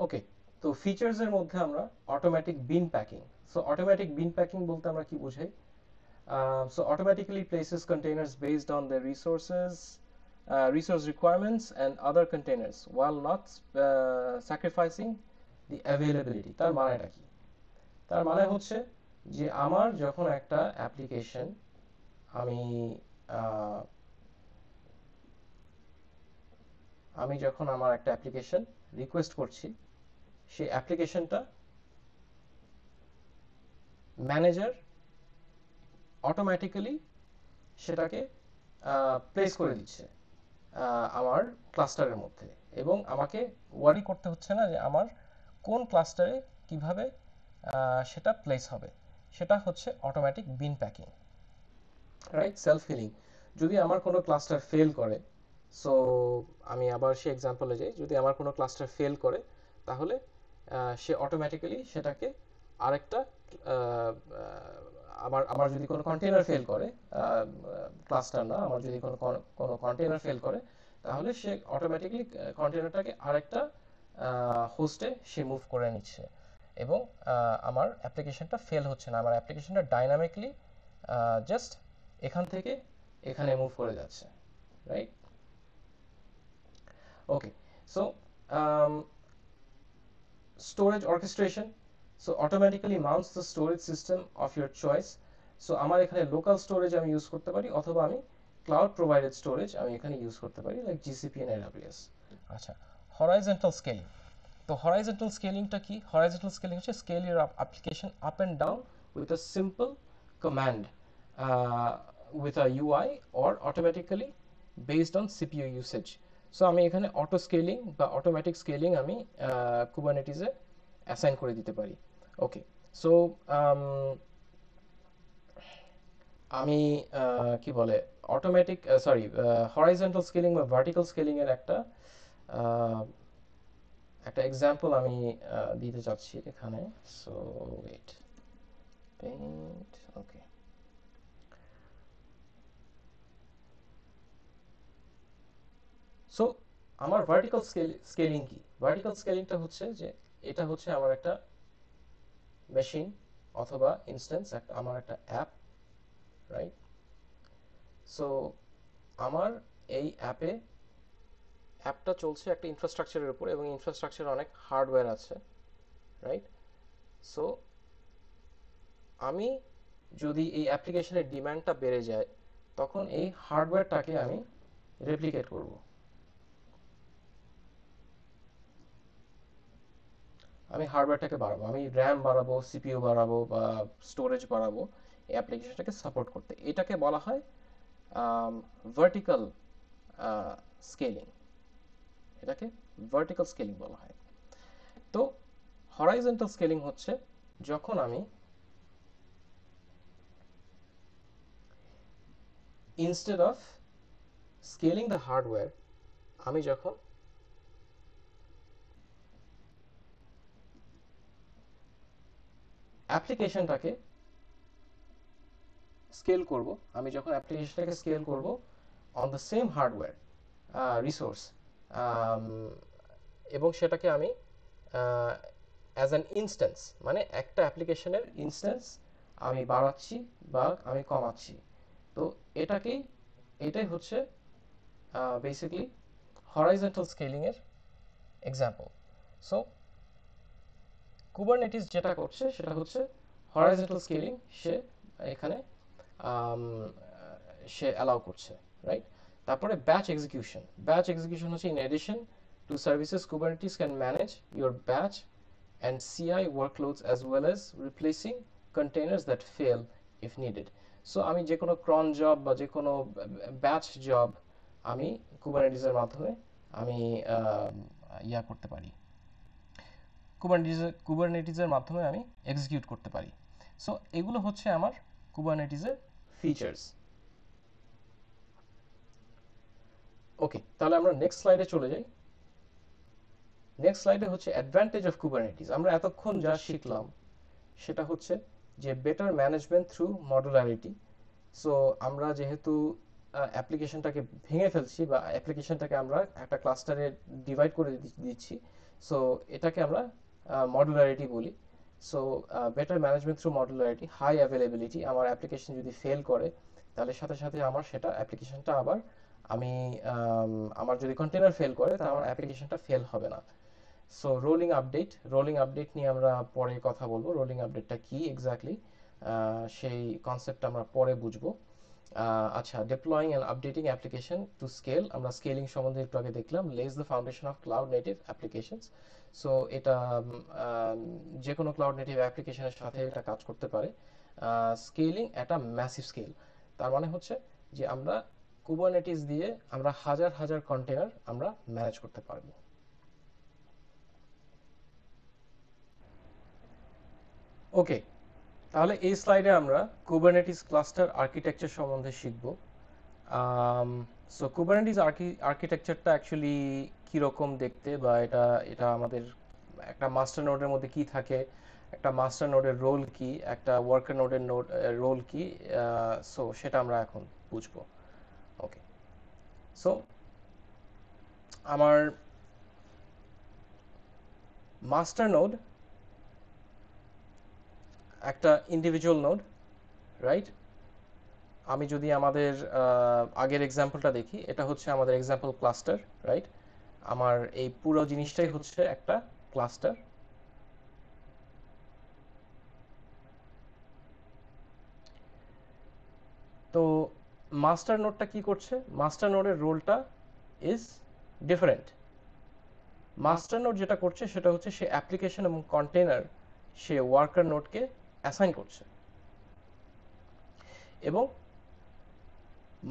Speaker 1: ওকে, তো ফিচার্স এর মধ্যে আমরা অটোমেটিক বিন প্যাকিং। সো অটোমেটিক বিন প্যাকিং বলতে আমরা কি বোঝাই? So automatically places containers based on their resource requirements and other containers while not sacrificing the availability. তার মানেটা কি? তার মানে হচ্ছে যে আমার যখন একটা অ্যাপ্লিকেশন আমি যখন আমার একটা অ্যাপ্লিকেশন রিকোয়েস্ট করছি, সেই অ্যাপ্লিকেশনটা ম্যানেজার অটোমেটিক্যালি সেটাকে প্লেস করে দিচ্ছে আমার ক্লাস্টারের মধ্যে, এবং আমাকে ওয়ারি করতে হচ্ছে না যে আমার কোন ক্লাস্টারে কিভাবে সেটা প্লেস হবে। সেটা হচ্ছে অটোমেটিক বিন প্যাকিং, রাইট? Self healing. যদি আমার কোনো ক্লাস্টার ফেল করে, সো আমি আবার সেই এক্সাম্পলে যাই, যদি আমার কোনো ক্লাস্টার ফেল করে, তাহলে সে অটোমেটিক্যালি সেটাকে আরেকটা আমার যদি কোনো কন্টেনার ফেল করে, ক্লাস্টার না, আমার যদি কোনো কন্টেনার ফেল করে, তাহলে সে অটোমেটিক্যালি কন্টেনারটাকে আরেকটা হোস্টে সে মুভ করে নিচ্ছে, এবং আমার অ্যাপ্লিকেশনটা ফেল হচ্ছে না, আমার অ্যাপ্লিকেশনটা ডাইনামিকলি জাস্ট এখান থেকে এখানে মুভ করে যাচ্ছে, right? Okay, so storage orchestration. So automatically mounts the storage system of your choice so আমার এখানে লোকাল স্টোরেজ আমি ইউজ করতে পারি, অথবা আমি ক্লাউড প্রোভাইডেড স্টোরেজ আমি এখানে ইউজ করতে পারি, লাইক জিসিপি এন্ড এডব্লিউএস। আচ্ছা, হরাইজন্টাল স্কেলিং। তো হরাইজন্টাল স্কেলিংটা কি? হরাইজন্টাল স্কেলিং হচ্ছে scale your application up and down with a simple command, with a UI or automatically based on CPU usage. So আমি এখানে অটো স্কেলিং বা automatic scaling আমি কুবারনেটিসে অ্যাসাইন করে দিতে পারি। ওকে, সো আমি কি বলে অটোমেটিক সরি হরাইজন্টাল স্কেলিং বা ভার্টিক্যাল স্কেলিং এর আহ, একটা এক্সাম্পল আমি দিতে চাচ্ছি এখানে। সো ওয়েট, পেইন্ট, ওকে। সো আমার ভার্টিক্যাল স্কেলিং কি? ভার্টিক্যাল স্কেলিংটা হচ্ছে যে এটা হচ্ছে আমার একটা মেশিন অথবা ইনস্ট্যান্স, আমার একটা অ্যাপ, রাইট? সো আমার এই অ্যাপটা চলছে একটা ইনফ্রাস্ট্রাকচারের উপর, এবং ইনফ্রাস্ট্রাকচারে অনেক হার্ডওয়্যার আছে, রাইট? সো আমি যদি এই অ্যাপ্লিকেশনের ডিমান্ডটা বেড়ে যায়, তখন এই হার্ডওয়্যারটাকে আমি রেপ্লিকেট করব। আমি হার্ডওয়্যারটাকে বাড়াবো, আমি র্যাম বাড়াবো, সিপিইউ বাড়াবো বা স্টোরেজ বাড়াবো এই অ্যাপ্লিকেশনটাকে সাপোর্ট করতে। এটাকে বলা হয় ভার্টিক্যাল স্কেলিং। এটাকে ভার্টিক্যাল স্কেলিং বলা হয়। তো হরাইজন্টাল স্কেলিং হচ্ছে যখন আমি instead of scaling the hardware, আমি যখন অ্যাপ্লিকেশনটাকে স্কেল করব, আমি যখন অ্যাপ্লিকেশনটাকে স্কেল করব on the same hardware resource, এবং সেটাকে আমি অ্যাজ অ্যান ইনস্ট্যান্স, মানে একটা অ্যাপ্লিকেশনের ইনস্ট্যান্স আমি বাড়াচ্ছি বা আমি কমাচ্ছি। তো এটাই হচ্ছে বেসিক্যালি হরাইজন্টাল স্কেলিং এর এক্সাম্পল। সো কুবারনেটিস যেটা করছে সেটা হচ্ছে হরাইজন্টাল স্কেলিং, সে এখানে সে অ্যালাউ করছে, রাইট? তারপরে ব্যাচ এক্সিকিউশন হচ্ছে in addition to services Kubernetes can manage your batch and CI workloads as well as replacing containers that fail if needed. So আমি যে কোনো ক্রন জব বা যে কোনো ব্যাচ জব আমি কুবারনেটিসের মাধ্যমে আমি করতে পারি, কুবারনেটিসের মাধ্যমে আমি এক্সিকিউট করতে পারি। সো এগুলো হচ্ছে আমার কুবারনেটিসের ফিচার্স। ওকে, তাহলে আমরা নেক্সট স্লাইডে চলে যাই। নেক্সট স্লাইডে হচ্ছে অ্যাডভান্টেজ অফ কুবারনেটিস। আমরা এতক্ষণ যা শিখলাম সেটা হচ্ছে যে বেটার ম্যানেজমেন্ট থ্রু মডুলারিটি। সো আমরা যেহেতু অ্যাপ্লিকেশনটাকে ভেঙে ফেলছি বা অ্যাপ্লিকেশনটাকে আমরা একটা ক্লাস্টারে ডিভাইড করে দিচ্ছি, সো এটাকে আমরা মডুলারিটি বলি। So better management through modularity, high availability. আমার অ্যাপ্লিকেশন যদি ফেল করে তাহলে সাথে সাথে আমার সেটা অ্যাপ্লিকেশনটা আবার আমি আমার যদি কন্টেনার ফেল করে তাহলে আমার অ্যাপ্লিকেশনটা ফেল হবে না। সো রোলিং আপডেট নিয়ে আমরা পরে কথা বলবো। রোলিং আপডেটটা কি এক্স্যাক্টলি সেই কনসেপ্ট আমরা পরে বুঝবো। আচ্ছা, ডিপ্লয়িং and updating application to scale, আমরা স্কেলিং সম্বন্ধে একটু আগে দেখলাম। লেজ the foundation of cloud native applications. So এটা যে কোনো ক্লাউড নেটিভ অ্যাপ্লিকেশনের সাথে এটা কাজ করতে পারে। স্কেলিং একটা ম্যাসিভ স্কেল, তার মানে হচ্ছে যে আমরা কুবারনেটিস দিয়ে আমরা হাজার হাজার কন্টেনার আমরা ম্যানেজ করতে পারবো। ওকে, তাহলে এই স্লাইডে আমরা কুবারনেটিস ক্লাস্টার আর্কিটেকচার সম্বন্ধে শিখব। সো কুবারনেটিস আর্কিটেকচারটা অ্যাকচুয়ালি কীরকম দেখতে, বা এটা এটা আমাদের একটা মাস্টার নোডের মধ্যে কি থাকে, একটা মাস্টার নোডের রোল কি, একটা ওয়ার্কার নোডের রোল কি, সো সেটা আমরা এখন বুঝবো। ওকে, সো আমার মাস্টার নোড একটা ইন্ডিভিজুয়াল নোড, রাইট? আমি যদি আমাদের আগের এক্সাম্পলটা দেখি, এটা হচ্ছে আমাদের এক্সাম্পল ক্লাস্টার, রাইট? আমার এই পুরো জিনিসটাই হচ্ছে একটা ক্লাস্টার। মাস্টার নোডটা কি করছে? মাস্টার নোডের রোলটা ইজ ডিফারেন্ট। মাস্টার নোড যেটা করছে সেটা হচ্ছে সে অ্যাপ্লিকেশন এবং কন্টেনার সে ওয়ার্কার নোডকে অ্যাসাইন করছে, এবং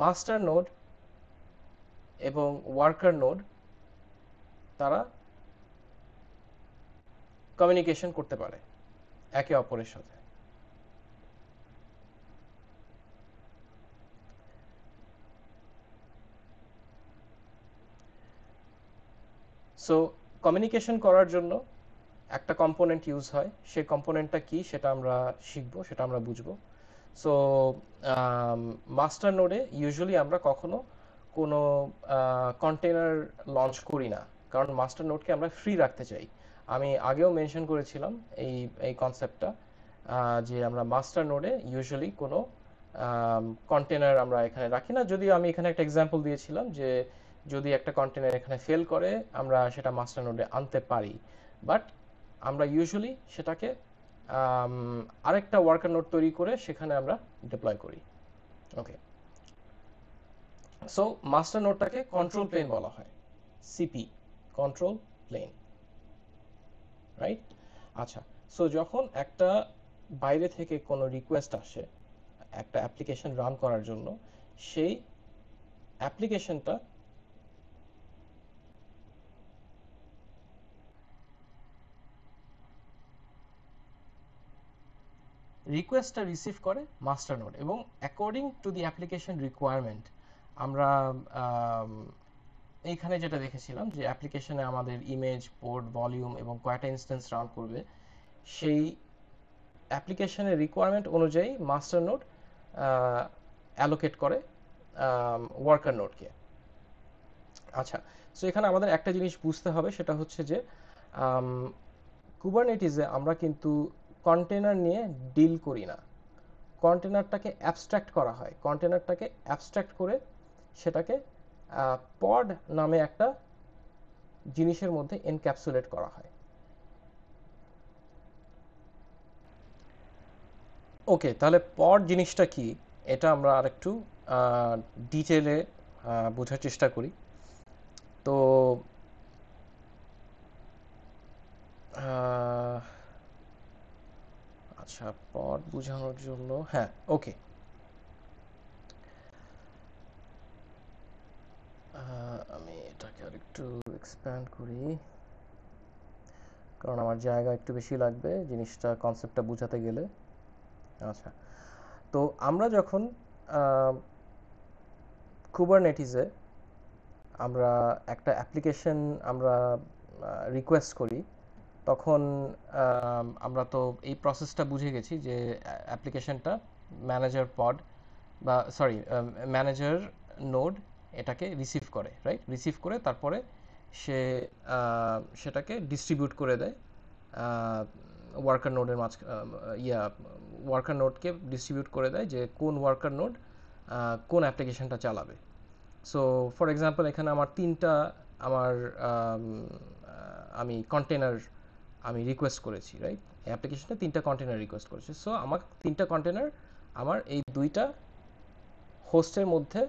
Speaker 1: মাস্টার নোড এবং ওয়ার্কার নোড তারা কমিউনিকেশন করতে পারে একে অপরের সাথে। সো কমিউনিকেশন করার জন্য একটা কম্পোনেন্ট ইউজ হয়, সেই কম্পোনেন্টটা কি সেটা আমরা শিখবো, সেটা আমরা বুঝবো। সো মাস্টার নোডে ইউজুয়ালি আমরা কখনো কোনো কন্টেনার লঞ্চ করি না, কারণ মাস্টার নোডকে আমরা ফ্রি রাখতে চাই। আমি আগেও মেনশন করেছিলাম এই এই কনসেপ্টটা, যে আমরা মাস্টার নোডে ইউজুয়ালি কোনো কন্টেনার আমরা এখানে রাখি না। যদিও আমি এখানে একটা এক্সাম্পল দিয়েছিলাম যে যদি একটা কন্টেনার এখানে ফেল করে আমরা সেটা মাস্টার নোডে আনতে পারি, বাট আমরা ইউজুয়ালি সেটাকে আরেকটা ওয়ার্কার নোড তৈরি করে সেখানে আমরা ডিপ্লয় করি। ওকে, সো মাস্টার নোডটাকে কন্ট্রোল প্লেন বলা হয়, সিপি, কন্ট্রোল প্লেন, রাইট? আচ্ছা, সো যখন একটা বাইরে থেকে কোনো রিকোয়েস্ট আসে একটা অ্যাপ্লিকেশন রান করার জন্য, সেই অ্যাপ্লিকেশনটা রিকোয়েস্টটা রিসিভ করে মাস্টার নোড, এবং according to the application requirement আমরা এইখানে যেটা দেখেছিলাম যে অ্যাপ্লিকেশনে আমাদের ইমেজ, পোর্ট, ভলিউম এবং কয়টা ইনস্ট্যান্স রান করবে, সেই অ্যাপ্লিকেশনের রিকোয়ারমেন্ট অনুযায়ী মাস্টার নোড অ্যালোকেট করে ওয়ার্কার নোডকে। আচ্ছা, সো এখানে আমাদের একটা জিনিস বুঝতে হবে, সেটা হচ্ছে যে কুবারনেটিসে আমরা কিন্তু কন্টেনার নিয়ে ডিল করি না, কন্টেনারটাকে অ্যাবস্ট্রাক্ট করা হয়। কন্টেনারটাকে অ্যাবস্ট্রাক্ট করে সেটাকে পড নামে একটা জিনিসের মধ্যে এনক্যাপসুলেট করা হয়। ওকে, তাহলে পড জিনিসটা কি এটা আমরা আরেকটু ডিটেলে বোঝার চেষ্টা করি। তো আচ্ছা, পড বোঝানোর জন্য, হ্যাঁ, ওকে, আমি এটাকে আরেকটু এক্সপ্যান্ড করি, কারণ আমার জায়গা একটু বেশি লাগবে জিনিসটা, কনসেপ্টটা বোঝাতে গেলে। আচ্ছা, তো আমরা যখন কুবারনেটিসে আমরা একটা অ্যাপ্লিকেশন আমরা রিকোয়েস্ট করি, তখন আমরা তো এই প্রসেসটা বুঝে গেছি যে অ্যাপ্লিকেশনটা ম্যানেজার পড বা সরি ম্যানেজার নোড এটাকে রিসিভ করে, রাইট? রিসিভ করে তারপরে সে সেটাকে ডিস্ট্রিবিউট করে দেয় ওয়ার্কার নোডের ওয়ার্কার নোডকে ডিস্ট্রিবিউট করে দেয় যে কোন ওয়ার্কার নোড কোন অ্যাপ্লিকেশনটা চালাবে। সো ফর এক্সাম্পল এখানে আমার তিনটা আমার আমি কন্টেনার আমি রিকোয়েস্ট করেছি, রাইট? অ্যাপ্লিকেশনটা তিনটা কন্টেনার রিকোয়েস্ট করেছে, সো আমার তিনটা কন্টেনার আমার এই দুইটা হোস্টের মধ্যে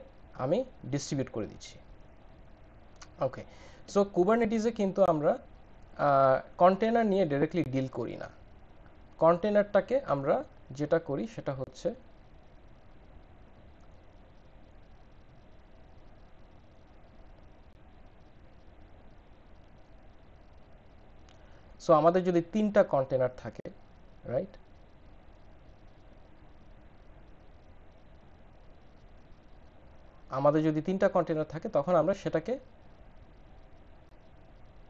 Speaker 1: আমি ডিস্ট্রিবিউট করে দিচ্ছি। ওকে, সো কুবারনেটিসে কিন্তু আমরা কন্টেনার নিয়ে ডাইরেক্টলি ডিল করি না। কন্টেনারটাকে আমরা যেটা করি সেটা হচ্ছে সো আমাদের যদি তিনটা কন্টেনার থাকে, রাইট? আমাদের যদি তিনটা কন্টেনার থাকে তখন আমরা সেটাকে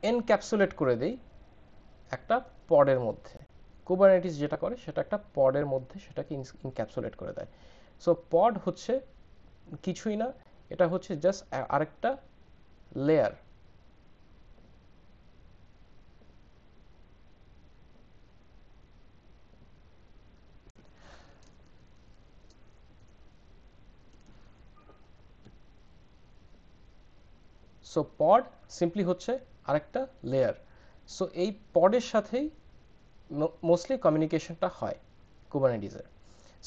Speaker 1: এনক্যাপসুলেট করে দেই একটা পডের মধ্যে। কুবারনেটিস যেটা করে সেটা একটা পডের মধ্যে সেটাকে ইনক্যাপসুলেট করে দেয়। সো পড হচ্ছে কিছুই না, এটা হচ্ছে জাস্ট আরেকটা লেয়ার। সো পড সিম্পলি হচ্ছে আরেকটা লেয়ার। সো এই পডের সাথেই মোস্টলি কমিউনিকেশনটা হয় কুবারনেটিসের।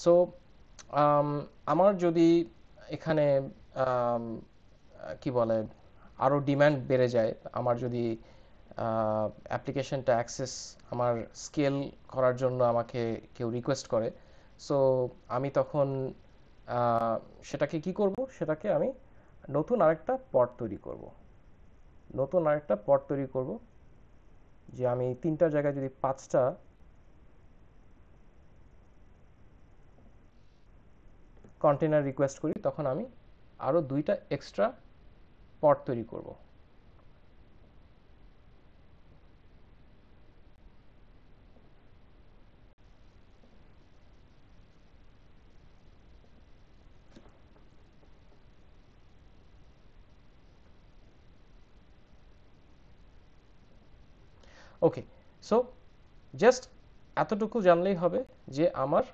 Speaker 1: সো আমার যদি এখানে কি বলে আরও ডিমান্ড বেড়ে যায়, আমার যদি অ্যাপ্লিকেশনটা অ্যাক্সেস আমার স্কেল করার জন্য আমাকে কেউ রিকোয়েস্ট করে, সো আমি তখন সেটাকে কি করব, সেটাকে আমি নতুন আরেকটা পড তৈরি করব। নতুন আরেকটা পড তৈরি করব যে আমি 3টা জায়গায় যদি 5টা কন্টেনার রিকোয়েস্ট করি, তখন আমি আরও 2টা এক্সট্রা পড তৈরি করব। ওকে, সো জাস্ট এতটুকু জানলেই হবে যে আমার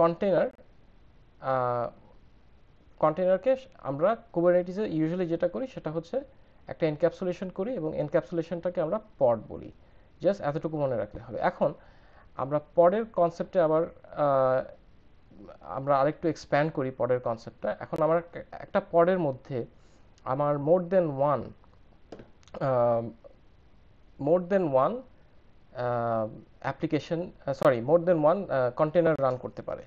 Speaker 1: কন্টেনার কন্টেনারকে আমরা কুবারনেটিসে ইউজুয়ালি যেটা করি সেটা হচ্ছে একটা এনক্যাপসুলেশন করি এবং এনক্যাপসুলেশনটাকে আমরা পড বলি। জাস্ট এতটুকু মনে রাখতে হবে। এখন আমরা পডের কনসেপ্টে আবার আমরা আরেকটু এক্সপ্যান্ড করি পডের কনসেপ্টটা। এখন আমার একটা পডের মধ্যে আমার মোর দেন ওয়ান অ্যাপ্লিকেশন, সরি, মোর দেন ওয়ান কন্টেনার রান করতে পারে।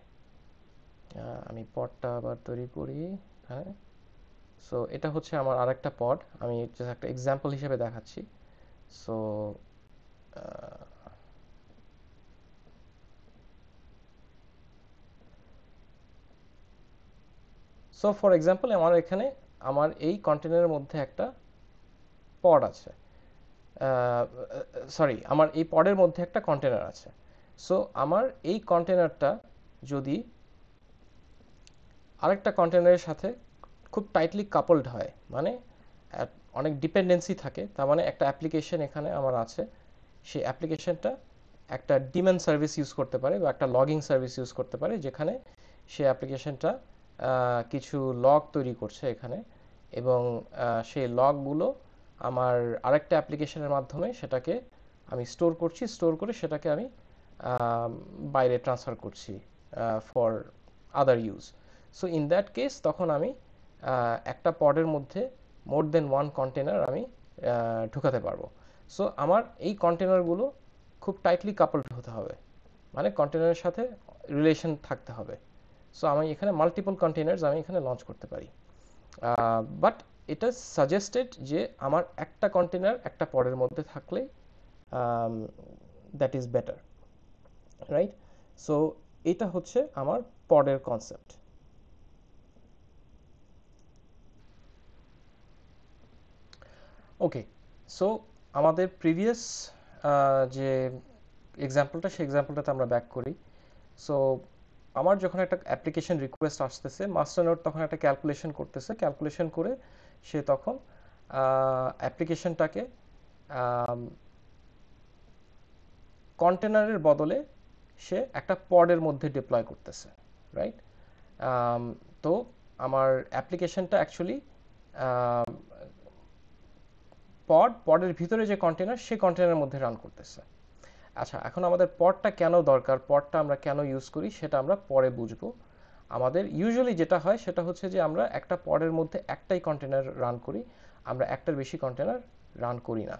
Speaker 1: আমি পডটা আবার তৈরি করি। হ্যাঁ, সো এটা হচ্ছে আমার আরেকটা পড, আমি জাস্ট একটা এক্সাম্পল হিসেবে দেখাচ্ছি। সো ফর এক্সাম্পল আমার এই কন্টেনারের মধ্যে একটা পড আছে, সরি, আমার এই পডের মধ্যে একটা কন্টেনার আছে। সো আমার এই কন্টেনারটা যদি আরেকটা কন্টেনারের সাথে খুব টাইটলি কাপলড হয়, মানে অনেক ডিপেন্ডেন্সি থাকে, তার মানে একটা অ্যাপ্লিকেশন এখানে আমার আছে, সেই অ্যাপ্লিকেশনটা একটা ডিম্যান সার্ভিস ইউজ করতে পারে বা একটা লগিং সার্ভিস ইউজ করতে পারে, যেখানে সেই অ্যাপ্লিকেশনটা কিছু লগ তৈরি করছে এখানে, এবং সেই লগগুলো আমার আরেকটা অ্যাপ্লিকেশনের মাধ্যমে সেটাকে আমি স্টোর করে সেটাকে আমি বাইরে ট্রান্সফার করছি for other use. So in that case তখন আমি একটা পডের মধ্যে মোর দেন ওয়ান কন্টেনার আমি ঢুকাতে পারবো। সো আমার এই কন্টেনারগুলো খুব টাইটলি কাপলড হতে হবে, মানে কন্টেনারের সাথে রিলেশন থাকতে হবে। সো আমি এখানে মাল্টিপল কন্টেনার্স আমি এখানে লঞ্চ করতে পারি, বাট এটা সাজেস্টেড যে আমার একটা কন্টেনার একটা পডের মধ্যে থাকলেই that is better, right? So এটা হচ্ছে আমার পডের কনসেপ্ট। ওকে, সো আমাদের প্রিভিয়াস যে এক্সাম্পলটা, সেই এক্সাম্পলটাতে আমরা ব্যাক করি। সো আমার যখন একটা অ্যাপ্লিকেশন রিকোয়েস্ট আসতেছে, মাস্টার নোড তখন একটা ক্যালকুলেশন করতেছে, ক্যালকুলেশন করে সে তখন অ্যাপ্লিকেশনটাকে কন্টেনারের বদলে সে একটা পডের মধ্যে ডিপ্লয় করতেছে, রাইট? তো আমার অ্যাপ্লিকেশনটা অ্যাকচুয়ালি পডের ভিতরে যে কন্টেনার, সেই কন্টেনারের মধ্যে রান করতেছে। আচ্ছা, এখন আমাদের পডটা কেন দরকার, পডটা আমরা কেন ইউজ করি, সেটা আমরা পরে বুঝবো। আমাদের ইউজুয়ালি যেটা হয় সেটা হচ্ছে যে আমরা একটা পডের মধ্যে একটাই কন্টেনার রান করি, আমরা একটার বেশি কন্টেনার রান করি না।